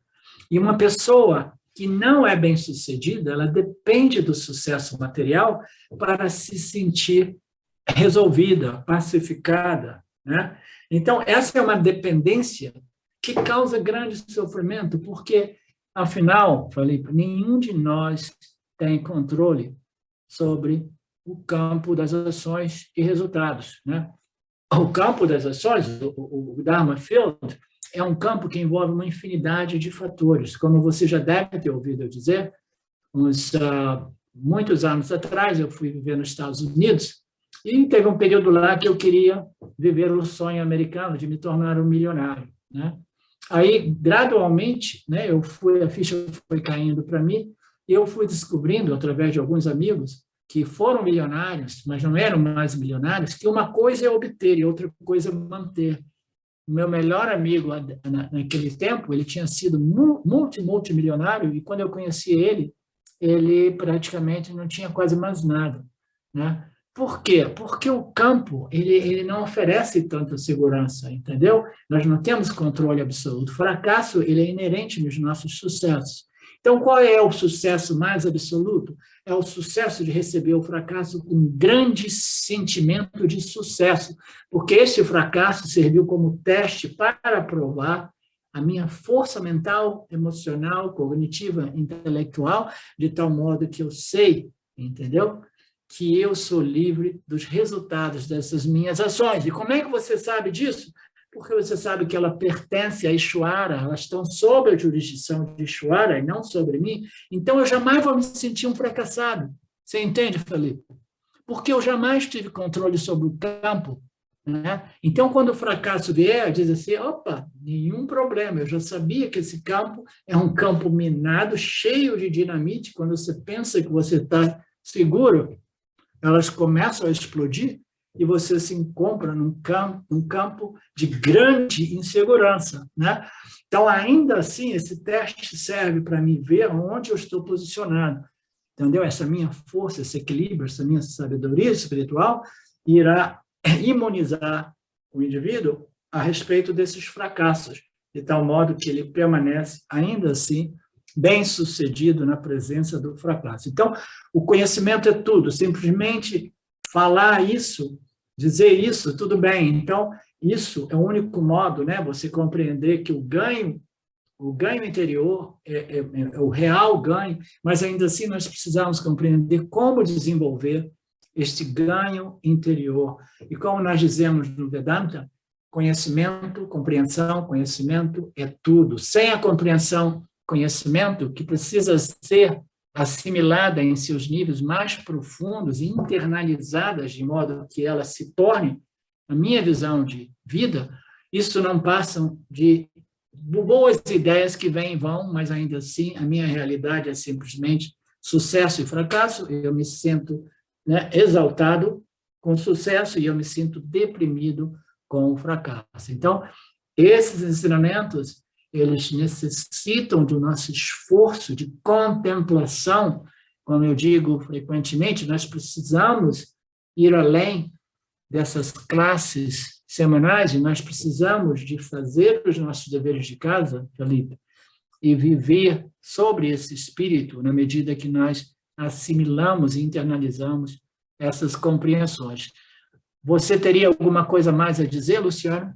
E uma pessoa que não é bem-sucedida, ela depende do sucesso material para se sentir resolvida, pacificada, né? Então, essa é uma dependência que causa grande sofrimento, porque, afinal, Felipe, nenhum de nós tem controle sobre o campo das ações e resultados, né? O campo das ações, o Dharma Field, é um campo que envolve uma infinidade de fatores. Como você já deve ter ouvido eu dizer, muitos anos atrás eu fui viver nos Estados Unidos e teve um período lá que eu queria viver o sonho americano de me tornar um milionário, né? Aí, gradualmente, né, a ficha foi caindo para mim e eu fui descobrindo, através de alguns amigos, que foram milionários, mas não eram mais milionários, que uma coisa é obter e outra coisa é manter. O meu melhor amigo, naquele tempo, ele tinha sido multimilionário, e quando eu conheci ele praticamente não tinha quase mais nada, né? Por quê? Porque o campo ele não oferece tanta segurança, entendeu? Nós não temos controle absoluto. O fracasso ele é inerente nos nossos sucessos. Então, qual é o sucesso mais absoluto? É o sucesso de receber o fracasso com um grande sentimento de sucesso, porque esse fracasso serviu como teste para provar a minha força mental, emocional, cognitiva, intelectual, de tal modo que eu sei, entendeu? Que eu sou livre dos resultados dessas minhas ações. E como é que você sabe disso? Porque você sabe que ela pertence a Ishvara, elas estão sob a jurisdição de Ishvara e não sobre mim, então eu jamais vou me sentir um fracassado. Você entende, Felipe? Porque eu jamais tive controle sobre o campo, né? Então, quando o fracasso vier, diz assim, opa, nenhum problema, eu já sabia que esse campo é um campo minado, cheio de dinamite, quando você pensa que você está seguro, elas começam a explodir, e você se encontra num campo de grande insegurança, né? Então, ainda assim, esse teste serve para mim ver onde eu estou posicionado, entendeu? Essa minha força, esse equilíbrio, essa minha sabedoria espiritual irá imunizar o indivíduo a respeito desses fracassos, de tal modo que ele permanece, ainda assim, bem-sucedido na presença do fracasso. Então, o conhecimento é tudo, simplesmente falar isso, dizer isso, tudo bem. Então, isso é o único modo, né? Você compreender que o ganho interior é o real ganho, mas ainda assim nós precisamos compreender como desenvolver este ganho interior. E como nós dizemos no Vedanta, conhecimento, compreensão, conhecimento é tudo. Sem a compreensão, conhecimento, que precisa ser assimilada em seus níveis mais profundos e internalizadas de modo que ela se torne a minha visão de vida, isso não passa de boas ideias que vêm e vão, mas ainda assim a minha realidade é simplesmente sucesso e fracasso. Eu me sinto, né, exaltado com o sucesso e eu me sinto deprimido com o fracasso. Então, esses ensinamentos eles necessitam do nosso esforço de contemplação. Como eu digo frequentemente, nós precisamos ir além dessas classes semanais e nós precisamos de fazer os nossos deveres de casa, Felipe, e viver sobre esse espírito na medida que nós assimilamos e internalizamos essas compreensões. Você teria alguma coisa mais a dizer, Luciano?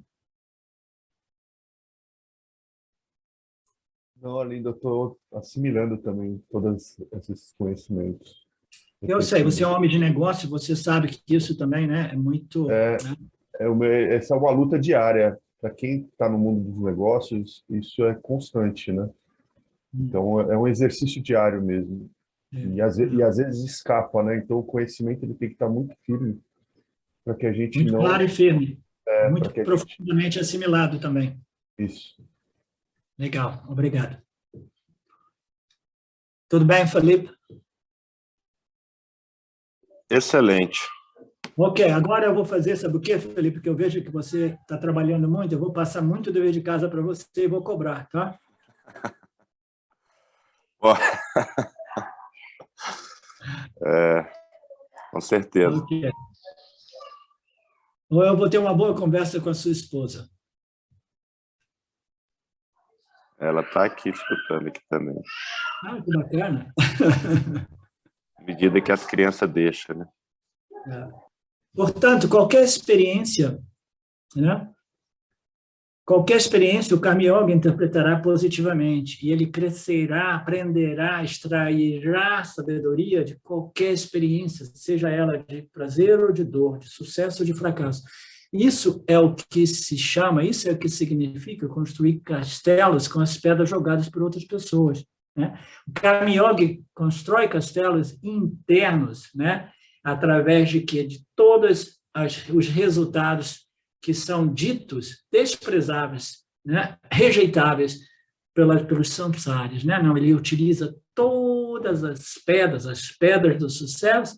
Não, ainda estou assimilando também todos esses conhecimentos. Eu sei, você é um homem de negócio, você sabe que isso também, né, é muito... né? Essa é uma luta diária. Para quem está no mundo dos negócios, isso é constante, né? Então, é um exercício diário mesmo. E às vezes escapa, né? Então, o conhecimento ele tem que estar muito firme para que a gente Muito não... claro e firme. Muito para que profundamente assimilado também. Isso. Legal, obrigado. Tudo bem, Felipe? Excelente. Ok, agora eu vou fazer, sabe o quê, Felipe? Porque eu vejo que você está trabalhando muito, eu vou passar muito dever de casa para você e vou cobrar, tá? Com certeza. Okay. Ou eu vou ter uma boa conversa com a sua esposa. Ela está aqui escutando aqui também. Ah, que bacana. À medida que as crianças deixam, né? Portanto, qualquer experiência, né? Qualquer experiência, o Karma Yoga interpretará positivamente, e ele crescerá, aprenderá, extrairá sabedoria de qualquer experiência, seja ela de prazer ou de dor, de sucesso ou de fracasso. Isso é o que se chama, isso é o que significa construir castelos com as pedras jogadas por outras pessoas, né? O Karma Yoga constrói castelos internos, né? Através de quê? De todos os resultados que são ditos desprezáveis, né? Rejeitáveis pelos samsárias, né? Não, ele utiliza todas as pedras do sucesso,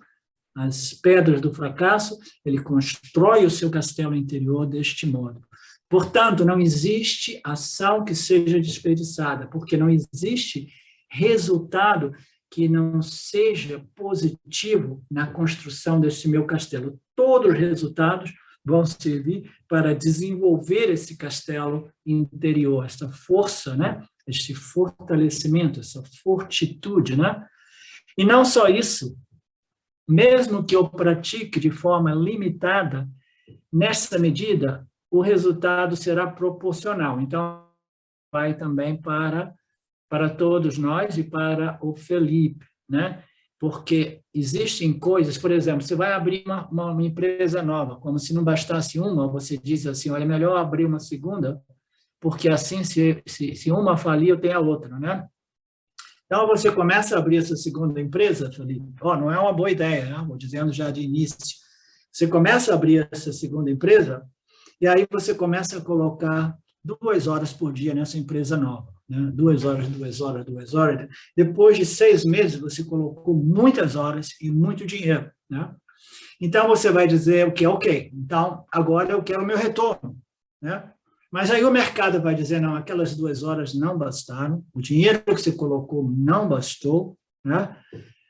as pedras do fracasso, ele constrói o seu castelo interior deste modo. Portanto, não existe ação que seja desperdiçada, porque não existe resultado que não seja positivo na construção desse meu castelo. Todos os resultados vão servir para desenvolver esse castelo interior, essa força, né? Este fortalecimento, essa fortitude, né? E não só isso, mesmo que eu pratique de forma limitada, nessa medida, o resultado será proporcional. Então, vai também para todos nós e para o Felipe, né? Porque existem coisas, por exemplo, você vai abrir uma empresa nova, como se não bastasse uma, você diz assim, olha, é melhor abrir uma segunda, porque assim, se uma falir, eu tenho a outra, né? Então, você começa a abrir essa segunda empresa, Felipe, não é uma boa ideia, né? Vou dizendo já de início. Você começa a abrir essa segunda empresa, e aí você começa a colocar 2 horas por dia nessa empresa nova. 2 horas. Depois de 6 meses, você colocou muitas horas e muito dinheiro, né? Então, você vai dizer o quê? Ok, então, agora eu quero o meu retorno, né? Mas aí o mercado vai dizer, não, aquelas 2 horas não bastaram, o dinheiro que você colocou não bastou, né?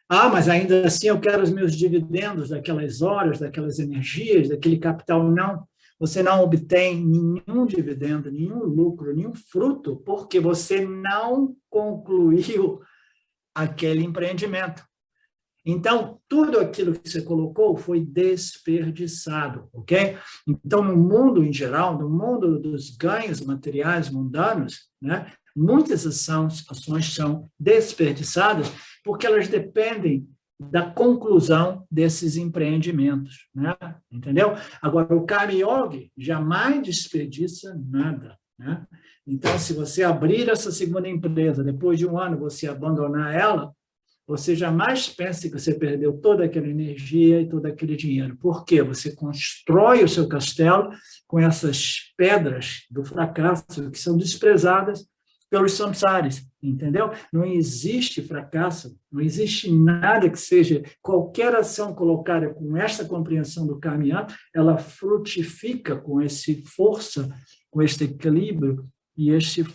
Mas ainda assim eu quero os meus dividendos daquelas horas, daquelas energias, daquele capital. Não. Você não obtém nenhum dividendo, nenhum lucro, nenhum fruto, porque você não concluiu aquele empreendimento. Então, tudo aquilo que você colocou foi desperdiçado, ok? Então, no mundo em geral, no mundo dos ganhos materiais mundanos, né, muitas ações são desperdiçadas porque elas dependem da conclusão desses empreendimentos, né? Entendeu? Agora, o Karma Yoga jamais desperdiça nada, né? Então, se você abrir essa segunda empresa, depois de 1 ano você abandonar ela, você jamais pense que você perdeu toda aquela energia e todo aquele dinheiro. Por quê? Você constrói o seu castelo com essas pedras do fracasso que são desprezadas pelos samsaris, entendeu? Não existe fracasso, não existe nada que seja, qualquer ação colocada com esta compreensão do caminhar, ela frutifica com essa força, com este equilíbrio e este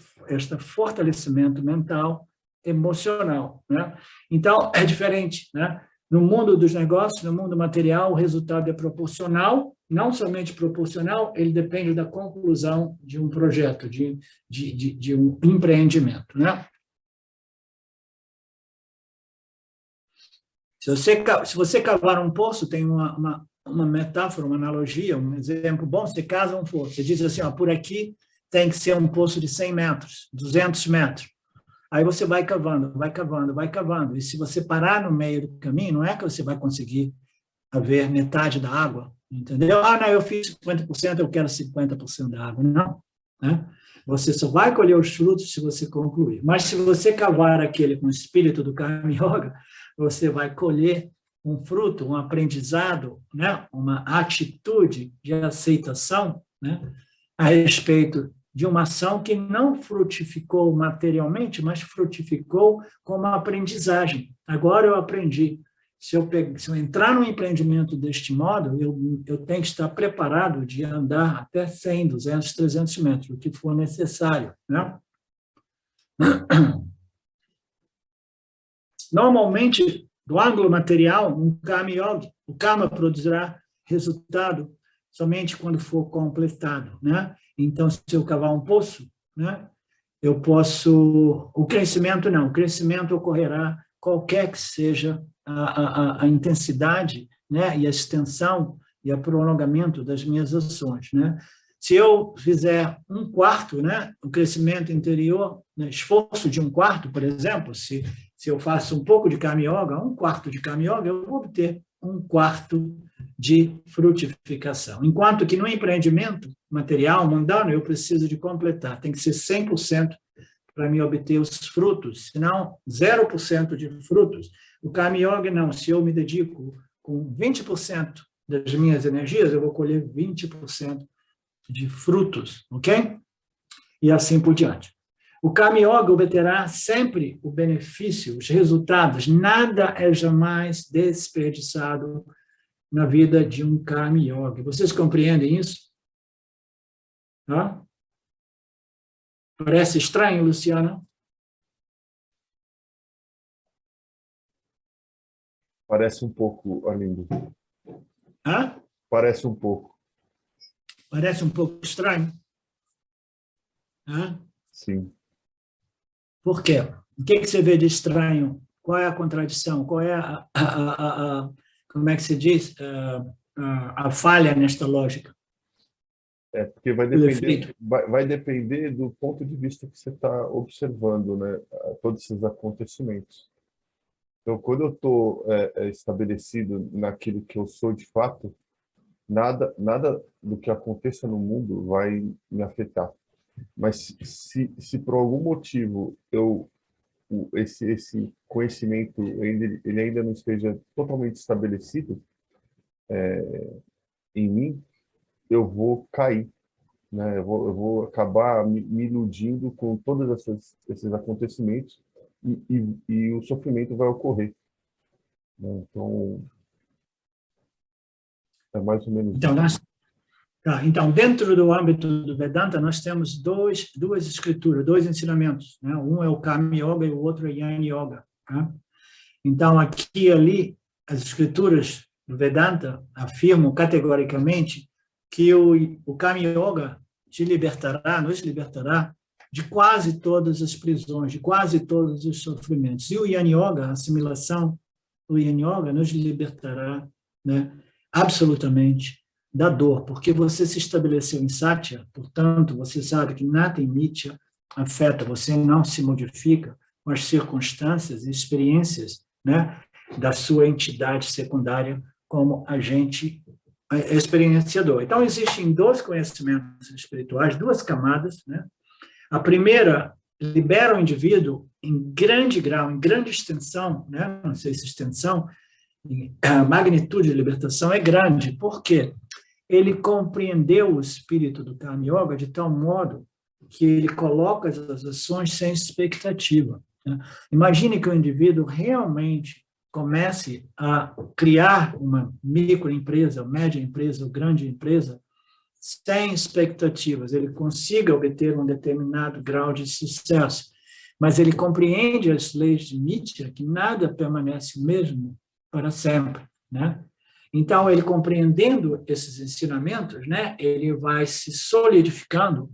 fortalecimento mental, emocional, né? Então, é diferente, né? No mundo dos negócios, no mundo material, o resultado é proporcional, não somente proporcional, ele depende da conclusão de um projeto, de um empreendimento, né? Se você cavar um poço, tem uma metáfora, uma analogia, um exemplo bom, você cava um poço, você diz assim, por aqui tem que ser um poço de 100 metros, 200 metros. Aí você vai cavando, vai cavando, vai cavando. E se você parar no meio do caminho, não é que você vai conseguir haver metade da água, entendeu? Ah, não, eu fiz 50%, eu quero 50% da água. Não, né? Você só vai colher os frutos se você concluir. Mas se você cavar aquele com o espírito do Karma Yoga, você vai colher um fruto, um aprendizado, né? Uma atitude de aceitação, né? A respeito de uma ação que não frutificou materialmente, mas frutificou como aprendizagem. Agora eu aprendi. Se eu entrar num empreendimento deste modo, eu tenho que estar preparado de andar até 100, 200, 300 metros, o que for necessário, né? Normalmente, do ângulo material, um Karma Yoga, o Karma produzirá resultado somente quando for completado, né? Então, se eu cavar um poço, né, eu posso... O crescimento não, o crescimento ocorrerá qualquer que seja a intensidade, né, e a extensão e o prolongamento das minhas ações, né? Se eu fizer 1/4, né, o crescimento interior, né, esforço de 1/4, por exemplo, se eu faço um pouco de Karma Yoga, 1/4 de Karma Yoga, eu vou obter 1/4 de frutificação. Enquanto que no empreendimento material, mundano, eu preciso de completar, tem que ser 100% para me obter os frutos, senão 0% de frutos. O Karma Yoga não, se eu me dedico com 20% das minhas energias, eu vou colher 20% de frutos, ok? E assim por diante. O Karma Yoga obterá sempre o benefício, os resultados, nada é jamais desperdiçado na vida de um Karma Yoga. Vocês compreendem isso? Hã? Parece estranho, Luciana? Parece um pouco, Arlindo. Hã? Parece um pouco. Parece um pouco estranho? Hã? Sim. Por quê? O que você vê de estranho? Qual é a contradição? Qual é como é que se diz? A falha nesta lógica? Porque vai depender do ponto de vista que você está observando, né? Todos esses acontecimentos. Então, quando eu estou estabelecido naquilo que eu sou de fato, nada do que aconteça no mundo vai me afetar. Mas se por algum motivo esse conhecimento ele ainda não esteja totalmente estabelecido em mim, eu vou cair, né? Eu vou acabar me iludindo com todos esses acontecimentos e o sofrimento vai ocorrer, né? Então, é mais ou menos isso. Então, dentro do âmbito do Vedanta, nós temos duas escrituras, dois ensinamentos, né? Um é o Karma Yoga e o outro é o Jnana Yoga, né? Então, aqui e ali, as escrituras do Vedanta afirmam categoricamente que o Karma Yoga nos libertará de quase todas as prisões, de quase todos os sofrimentos. E o Jnana Yoga, a assimilação do Jnana Yoga, nos libertará, né, absolutamente da dor, porque você se estabeleceu em Satya, portanto, você sabe que nada em Mitya afeta, você não se modifica com as circunstâncias e experiências, né, da sua entidade secundária como agente experienciador. Então, existem dois conhecimentos espirituais, duas camadas, né? A primeira libera o indivíduo em grande grau, em grande extensão, né? Não sei se extensão, a magnitude de libertação é grande. Por quê? Ele compreendeu o espírito do Karma Yoga de tal modo que ele coloca as ações sem expectativa, né? Imagine que o indivíduo realmente comece a criar uma microempresa, média empresa ou grande empresa sem expectativas, ele consiga obter um determinado grau de sucesso, mas ele compreende as leis de Mitya, que nada permanece o mesmo para sempre, né? Então, ele compreendendo esses ensinamentos, né, ele vai se solidificando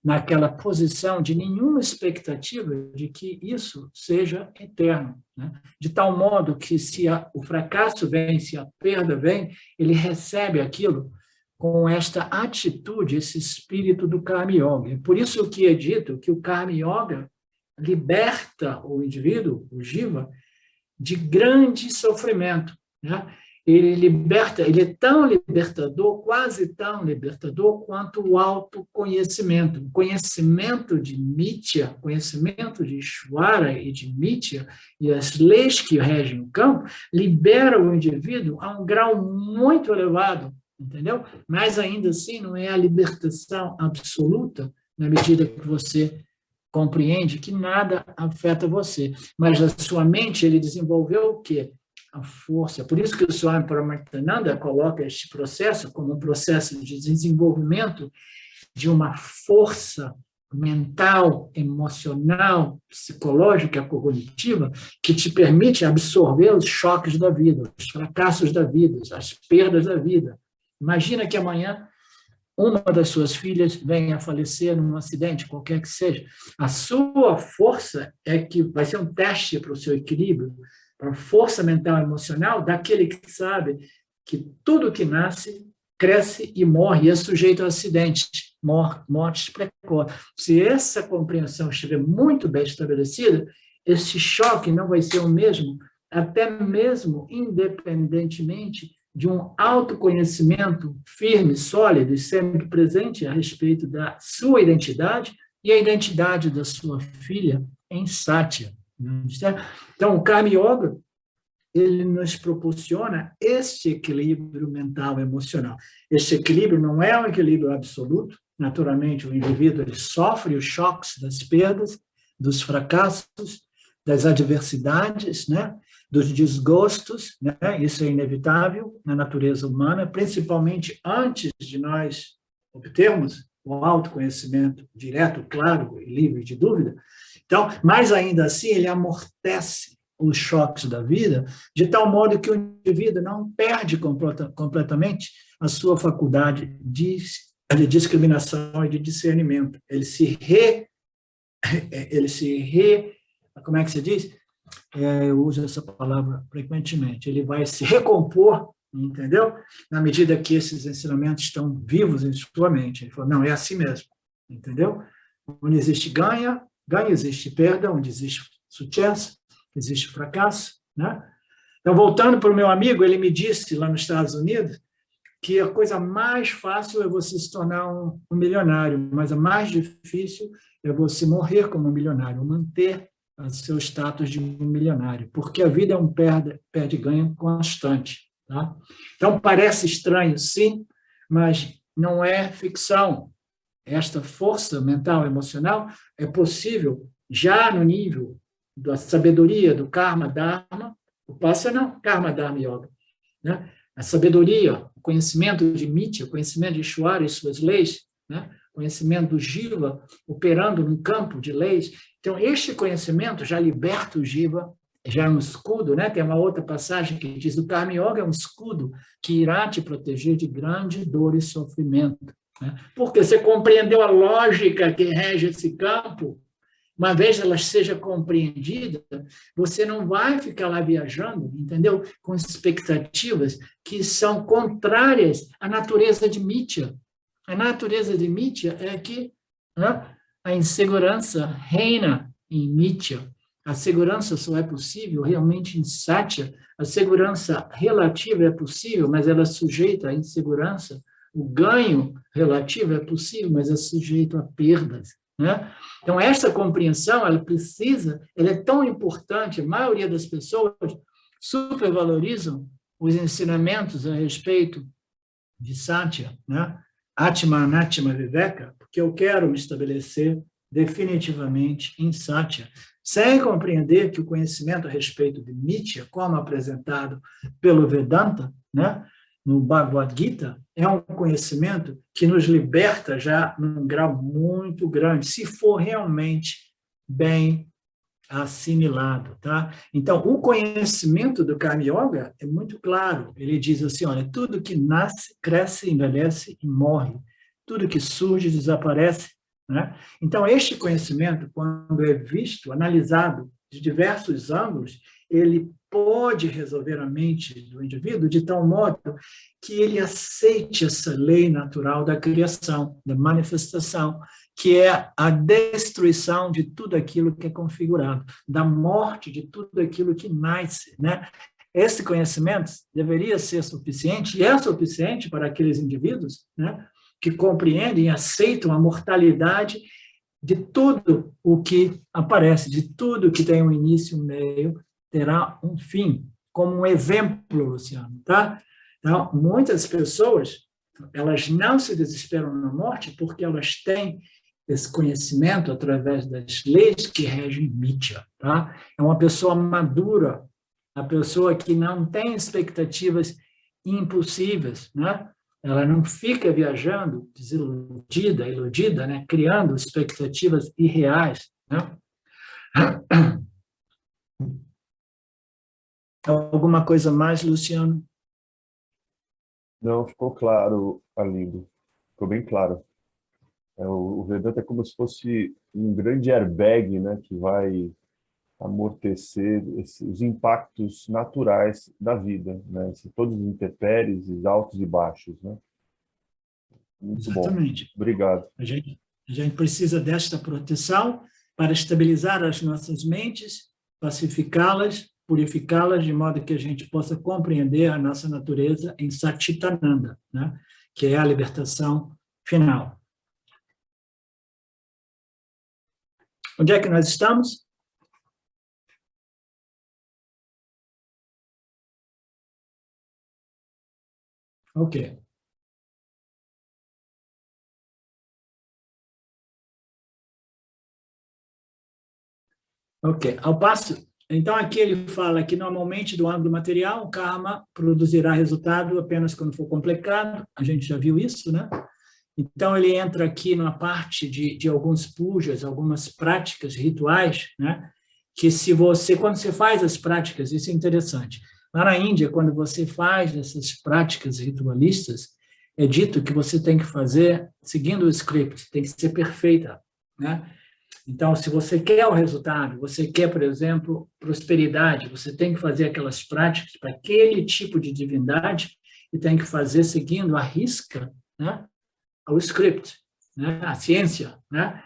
naquela posição de nenhuma expectativa de que isso seja eterno, né? De tal modo que se o fracasso vem, se a perda vem, ele recebe aquilo com esta atitude, esse espírito do Karma Yoga. Por isso que é dito que o Karma Yoga liberta o indivíduo, o jiva, de grande sofrimento, né? Ele é tão libertador, quase tão libertador, quanto o autoconhecimento. O conhecimento de Mitya, conhecimento de Ishvara e de Mitya, e as leis que regem o campo, libera o indivíduo a um grau muito elevado, entendeu? Mas ainda assim não é a libertação absoluta, na medida que você compreende que nada afeta você. Mas a sua mente, ele desenvolveu o quê? A força. Por isso que o Swami Paramarthananda coloca este processo como um processo de desenvolvimento de uma força mental, emocional, psicológica, cognitiva, que te permite absorver os choques da vida, os fracassos da vida, as perdas da vida. Imagina que amanhã uma das suas filhas venha a falecer num acidente, qualquer que seja. A sua força é que vai ser um teste para o seu equilíbrio, para a força mental e emocional daquele que sabe que tudo que nasce, cresce e morre, e é sujeito a acidentes, mortes precoces. Se essa compreensão estiver muito bem estabelecida, esse choque não vai ser o mesmo, até mesmo independentemente de um autoconhecimento firme, sólido e sempre presente a respeito da sua identidade e a identidade da sua filha em Satya. Então, o Karma Yoga, ele nos proporciona este equilíbrio mental e emocional. Este equilíbrio não é um equilíbrio absoluto. Naturalmente, o indivíduo ele sofre os choques das perdas, dos fracassos, das adversidades, né? Dos desgostos, né? Isso é inevitável na natureza humana, principalmente antes de nós obtermos o autoconhecimento direto, claro e livre de dúvida. Então, mas ainda assim, ele amortece os choques da vida, de tal modo que o indivíduo não perde completamente a sua faculdade de discriminação e de discernimento. Como é que se diz? Eu uso essa palavra frequentemente. Ele vai se recompor, entendeu? Na medida que esses ensinamentos estão vivos em sua mente. Ele falou, não, é assim mesmo, entendeu? Onde existe ganho, existe perda, onde existe sucesso, existe fracasso, né? Então, voltando para o meu amigo, ele me disse lá nos Estados Unidos que a coisa mais fácil é você se tornar um milionário, mas a mais difícil é você morrer como um milionário, manter o seu status de um milionário, porque a vida é um perde-ganho constante. Tá? Então, parece estranho, sim, mas não é ficção. Esta força mental e emocional é possível já no nível da sabedoria do Karma Dharma, o Upasana, Karma Dharma Yoga. Né? A sabedoria, o conhecimento de Mitya, o conhecimento de Ishvara e suas leis, né? O conhecimento do Jiva operando no campo de leis. Então, este conhecimento já liberta o Jiva, já é um escudo, né? Tem uma outra passagem que diz: o Karma Yoga é um escudo que irá te proteger de grande dor e sofrimento. Né? Porque você compreendeu a lógica que rege esse campo. Uma vez ela seja compreendida, você não vai ficar lá viajando, entendeu? Com expectativas que são contrárias à natureza de Mitya. A natureza de Mitya é que, né, a insegurança reina em Mitya. A segurança só é possível realmente em Satya. A segurança relativa é possível, mas ela é sujeita à insegurança. O ganho relativo é possível, mas é sujeito a perdas. Né? Então, essa compreensão, ela é tão importante, a maioria das pessoas supervalorizam os ensinamentos a respeito de Satya, né? Atma, Anatma, Viveka, porque eu quero me estabelecer definitivamente em Satya, sem compreender que o conhecimento a respeito de Mitya, como apresentado pelo Vedanta, né? No Bhagavad Gita, é um conhecimento que nos liberta já num grau muito grande, se for realmente bem assimilado, tá? Então, o conhecimento do Karma Yoga é muito claro. Ele diz assim, olha, tudo que nasce, cresce, envelhece e morre. Tudo que surge, desaparece, né? Então, este conhecimento, quando é visto, analisado de diversos ângulos, ele pode resolver a mente do indivíduo de tal modo que ele aceite essa lei natural da criação, da manifestação, que é a destruição de tudo aquilo que é configurado, da morte de tudo aquilo que nasce, né? Esse conhecimento deveria ser suficiente, e é suficiente para aqueles indivíduos, né, que compreendem e aceitam a mortalidade de tudo o que aparece, de tudo que tem um início, um meio, terá um fim, como um exemplo, Luciano, tá? Então, muitas pessoas, elas não se desesperam na morte porque elas têm esse conhecimento através das leis que regem Mithya, tá? É uma pessoa madura, a pessoa que não tem expectativas impossíveis, né? Ela não fica viajando desiludida, iludida, né? Criando expectativas irreais, né? Alguma coisa mais, Luciano? Não, ficou claro, Arlindo. Ficou bem claro. O Vedanta é como se fosse um grande airbag, né, que vai amortecer os impactos naturais da vida, né? Todos os intempéries, os altos e baixos, né? Muito Exatamente. Bom. Obrigado. A gente precisa desta proteção para estabilizar as nossas mentes, pacificá-las, purificá-las, de modo que a gente possa compreender a nossa natureza em Satchitananda, né? Que é a libertação final. Onde é que nós estamos? Ok. Ok. Ao passo, então aqui ele fala que normalmente do âmbito material, o karma produzirá resultado apenas quando for complicado. A gente já viu isso, né? Então ele entra aqui numa parte de alguns pujas, algumas práticas rituais, né? Que quando você faz as práticas, isso é interessante. Lá na Índia, quando você faz essas práticas ritualistas, é dito que você tem que fazer seguindo o script, tem que ser perfeita, né? Então, se você quer o resultado, você quer, por exemplo, prosperidade, você tem que fazer aquelas práticas para aquele tipo de divindade e tem que fazer seguindo a risca, né? O script, né? A ciência, né?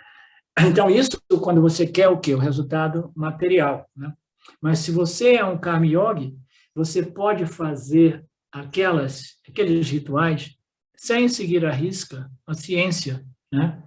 Então, isso quando você quer o quê? O resultado material, né? Mas se você é um karma yogi, você pode fazer aqueles rituais sem seguir a risca, a ciência, né?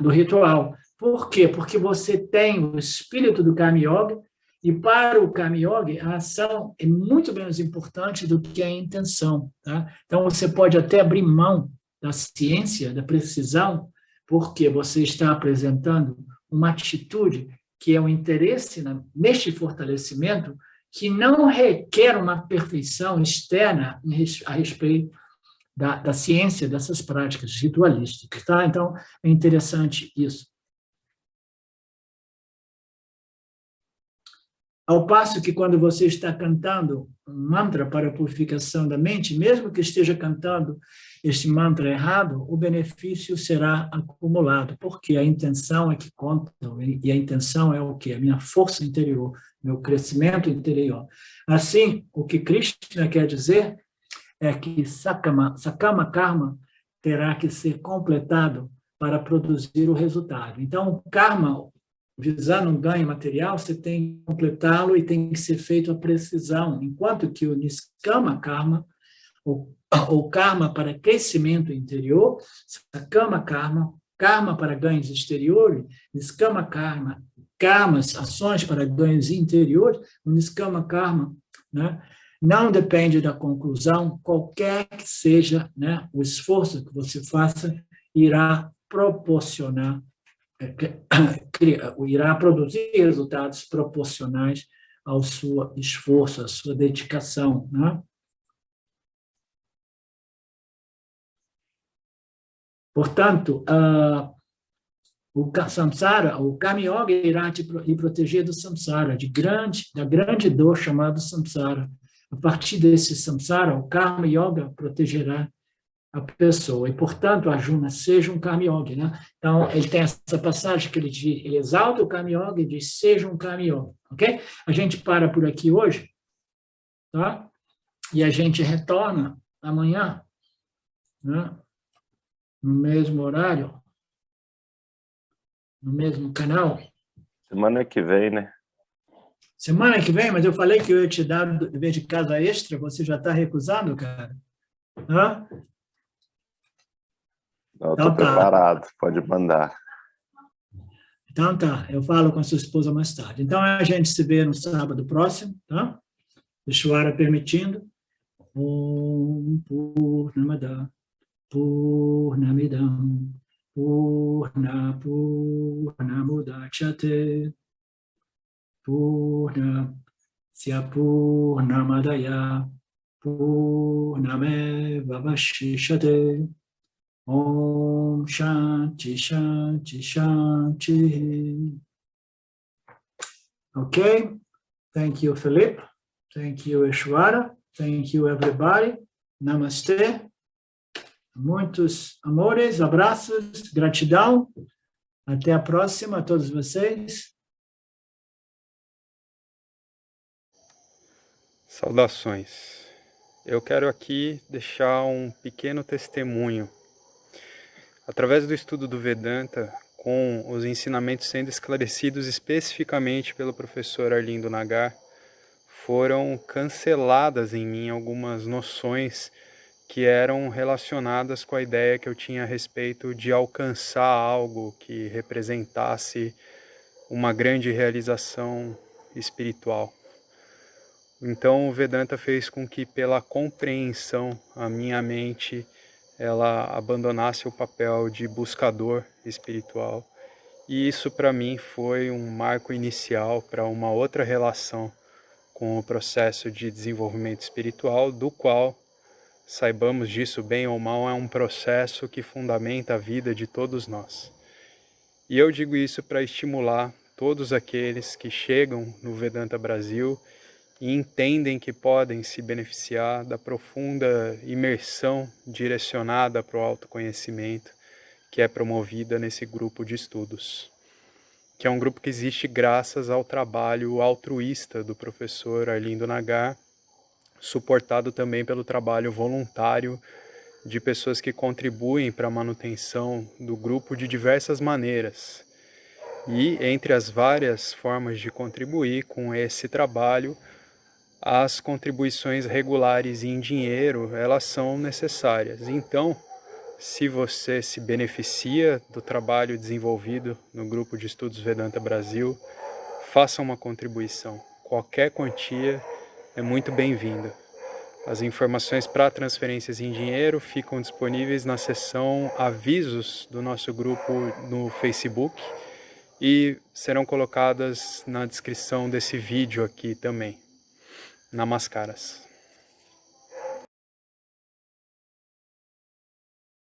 Do ritual. Por quê? Porque você tem o espírito do karma yoga, e para o karma yoga, a ação é muito menos importante do que a intenção, tá? Então, você pode até abrir mão da ciência, da precisão, porque você está apresentando uma atitude que é um interesse neste fortalecimento que não requer uma perfeição externa a respeito da ciência dessas práticas ritualísticas, tá? Então, é interessante isso. Ao passo que quando você está cantando um mantra para a purificação da mente, mesmo que esteja cantando este mantra errado, o benefício será acumulado, porque a intenção é que conta, e a intenção é o quê? A minha força interior, meu crescimento interior. Assim, o que Krishna quer dizer é que Sakama Karma terá que ser completado para produzir o resultado. Então, o karma, visando um ganho material, você tem que completá-lo e tem que ser feito a precisão, enquanto que o Niskama Karma, ou karma para crescimento interior, Sakama Karma, karma para ganhos exteriores, Niskama Karma, karmas, ações para ganhos interiores, o Niskama Karma, né? Não depende da conclusão, qualquer que seja, né, o esforço que você faça, irá proporcionar, irá produzir resultados proporcionais ao seu esforço, à sua dedicação, né? Portanto, o samsara, o karma yoga irá te proteger do samsara, da grande dor chamada samsara. A partir desse samsara, o karma yoga protegerá a pessoa. E, portanto, Arjuna, seja um karma yogi, né? Então, ele tem essa passagem que ele exalta o karma yoga e diz, seja um karma yogi, ok? A gente para por aqui hoje, tá? E a gente retorna amanhã, né? No mesmo horário. no mesmo canal. Semana que vem, né? Semana que vem, mas eu falei que eu ia te dar dever de casa extra, você já está recusando, cara? Hã? Eu Então estou tá. preparado, pode mandar. Então tá, eu falo com a sua esposa mais tarde. Então a gente se vê no sábado próximo, tá? Ishvara permitindo. Om Purnamada Purnamidam Purnamudachyate Purnasya Purnamadaya Purnamevavashishate. Om Shanti Shanti Shanti. Okay. Thank you, Philip. Thank you, Ishvara. Thank you, everybody. Namaste. Muitos amores, abraços, gratidão. Até a próxima a todos vocês. Saudações. Eu quero aqui deixar um pequeno testemunho. Através do estudo do Vedanta, com os ensinamentos sendo esclarecidos especificamente pelo professor Arlindo Nagar, foram canceladas em mim algumas noções que eram relacionadas com a ideia que eu tinha a respeito de alcançar algo que representasse uma grande realização espiritual. Então o Vedanta fez com que, pela compreensão, a minha mente ela abandonasse o papel de buscador espiritual. E isso para mim foi um marco inicial para uma outra relação com o processo de desenvolvimento espiritual, do qual, saibamos disso bem ou mal, é um processo que fundamenta a vida de todos nós. E eu digo isso para estimular todos aqueles que chegam no Vedanta Brasil e entendem que podem se beneficiar da profunda imersão direcionada para o autoconhecimento que é promovida nesse grupo de estudos, que é um grupo que existe graças ao trabalho altruísta do professor Arlindo Nagar, suportado também pelo trabalho voluntário de pessoas que contribuem para a manutenção do grupo de diversas maneiras. E entre as várias formas de contribuir com esse trabalho, as contribuições regulares em dinheiro, elas são necessárias. Então, se você se beneficia do trabalho desenvolvido no Grupo de Estudos Vedanta Brasil, faça uma contribuição. Qualquer quantia é muito bem-vinda. As informações para transferências em dinheiro ficam disponíveis na seção Avisos do nosso grupo no Facebook e serão colocadas na descrição desse vídeo aqui também. Namaskaras.